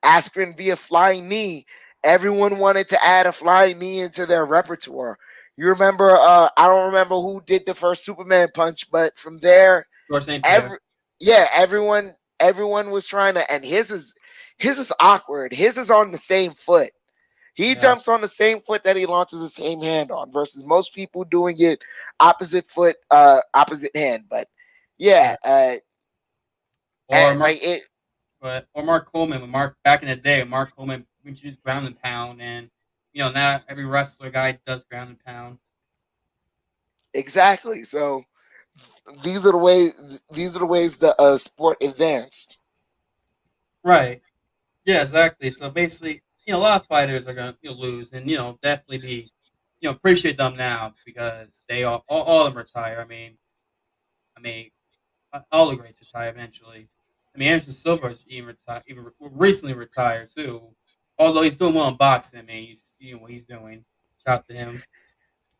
Askren via flying knee? Everyone wanted to add a flying knee into their repertoire. You remember? I don't remember who did the first Superman punch, but from there, George St. Pierre. every yeah, everyone was trying to, and his is awkward. His is on the same foot. He Yeah, jumps on the same foot that he launches the same hand on, versus most people doing it opposite foot, opposite hand. But yeah, yeah. Or Mark, like it or Mark Coleman. When Mark back in the day, Mark Coleman introduced ground and pound, and now every wrestler guy does ground and pound. exactly. So these are the ways the sport advanced. Right. Yeah, exactly. So basically, a lot of fighters are gonna lose, and definitely be appreciate them now because they all of them retire. I mean, all the greats retire eventually. Anderson Silva's even recently retired too. Although he's doing well in boxing, he's what he's doing. Shout out to him.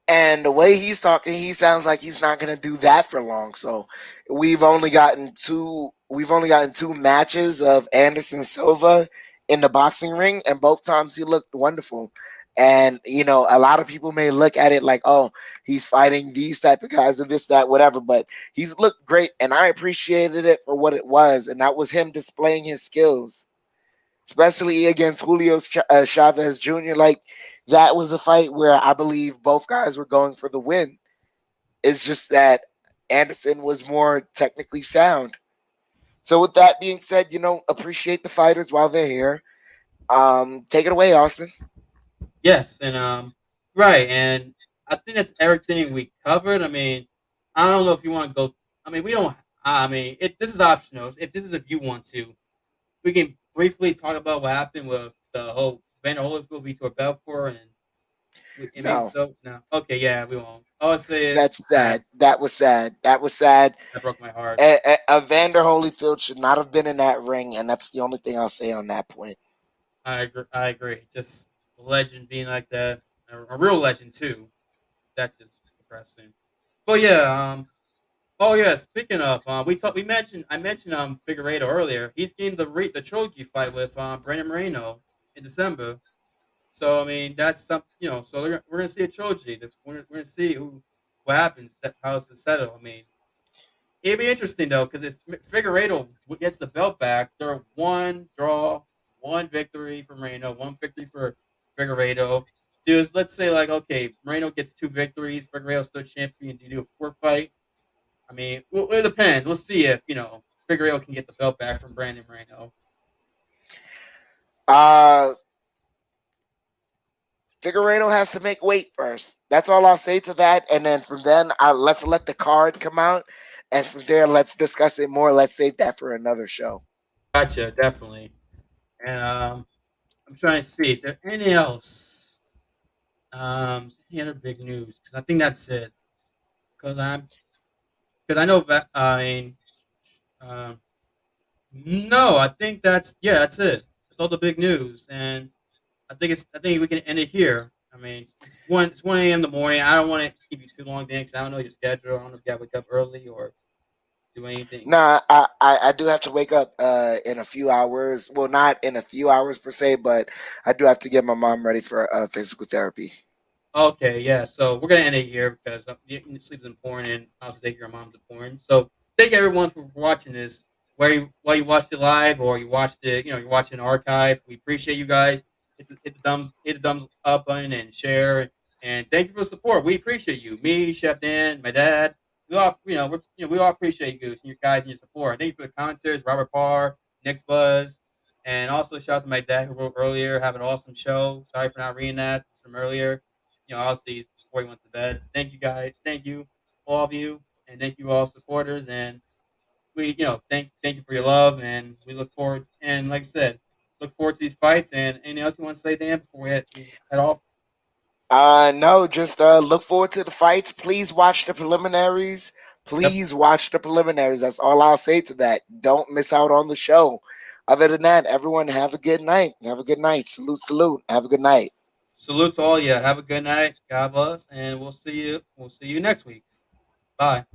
And the way he's talking, he sounds like he's not going to do that for long. So we've only gotten two matches of Anderson Silva in the boxing ring, and both times he looked wonderful. And a lot of people may look at it like, oh, he's fighting these type of guys or this, that, whatever, but he's looked great, and I appreciated it for what it was, and that was him displaying his skills, especially against Julio Chavez Jr. Like, that was a fight where I believe both guys were going for the win. It's just that Anderson was more technically sound. So with that being said, appreciate the fighters while they're here. Take it away, Austin. Yes, and right, and I think that's everything we covered. I don't know if you want to go. We don't. If this is optional, if you want to, we can briefly talk about what happened with the whole Vander Holyfield Vitor Belfort, and maybe No, so. No, okay, yeah, we won't. All I say is that's sad. That was sad. That was sad. that broke my heart. Evander Holyfield should not have been in that ring, and that's the only thing I'll say on that point. I agree. I agree. Just a legend being like that, a real legend too. That's just depressing. But yeah, oh yeah. Speaking of, we mentioned I mentioned Figueiredo earlier. He's getting the trilogy fight with Brandon Moreno in December. So that's some So we're gonna see a trilogy. We're gonna see what happens, how it's settled. It'd be interesting though, because if Figueiredo gets the belt back, they're one draw, one victory for Moreno, one victory for Figueiredo. Dude, let's say like okay, Moreno gets two victories, Figueiredo's still champion. Do you do a fourth fight? It depends. We'll see if Figueiredo can get the belt back from Brandon Moreno. Uh, Figueredo has to make weight first. That's all I'll say to that. And then from then, let's let the card come out, and from there, let's discuss it more. Let's save that for another show. Gotcha, definitely. And I'm trying to see. Is there anything else? Is there any other big news? Because I think that's it. Because I know that um, no, I think that's it. That's all the big news, and I think we can end it here. It's 1 a.m. in the morning. I don't want to keep you too long, Dan, because I don't know your schedule. I don't know if you got to wake up early or do anything. Nah, I do have to wake up in a few hours. Well, not in a few hours per se, but I do have to get my mom ready for physical therapy. Okay, yeah. So we're gonna end it here because sleep is important, and also take your mom's important. So thank everyone for watching this. While you watched it live or you watched it, you're watching an archive. We appreciate you guys. Hit the thumbs up button and share. And thank you for the support. We appreciate you. Me, Chef Dan, my dad. We all, we all appreciate you, your guys, and your support. Thank you for the commenters, Robert Parr, Nick's Buzz, and also shout out to my dad who wrote earlier. Have an awesome show. Sorry for not reading that from earlier. Obviously before he went to bed. Thank you guys. Thank you, all of you, and thank you all supporters. And thank you for your love, and we look forward. And like I said, look forward to these fights. And anything else you want to say, Dan, before we head off? No, just look forward to the fights. Please watch the preliminaries. Yep. Please watch the preliminaries. That's all I'll say to that. Don't miss out on the show. Other than that, everyone have a good night. Have a good night. Salute, salute. Have a good night. Salute to all you. Have a good night. God bless, and we'll see you. We'll see you next week. Bye.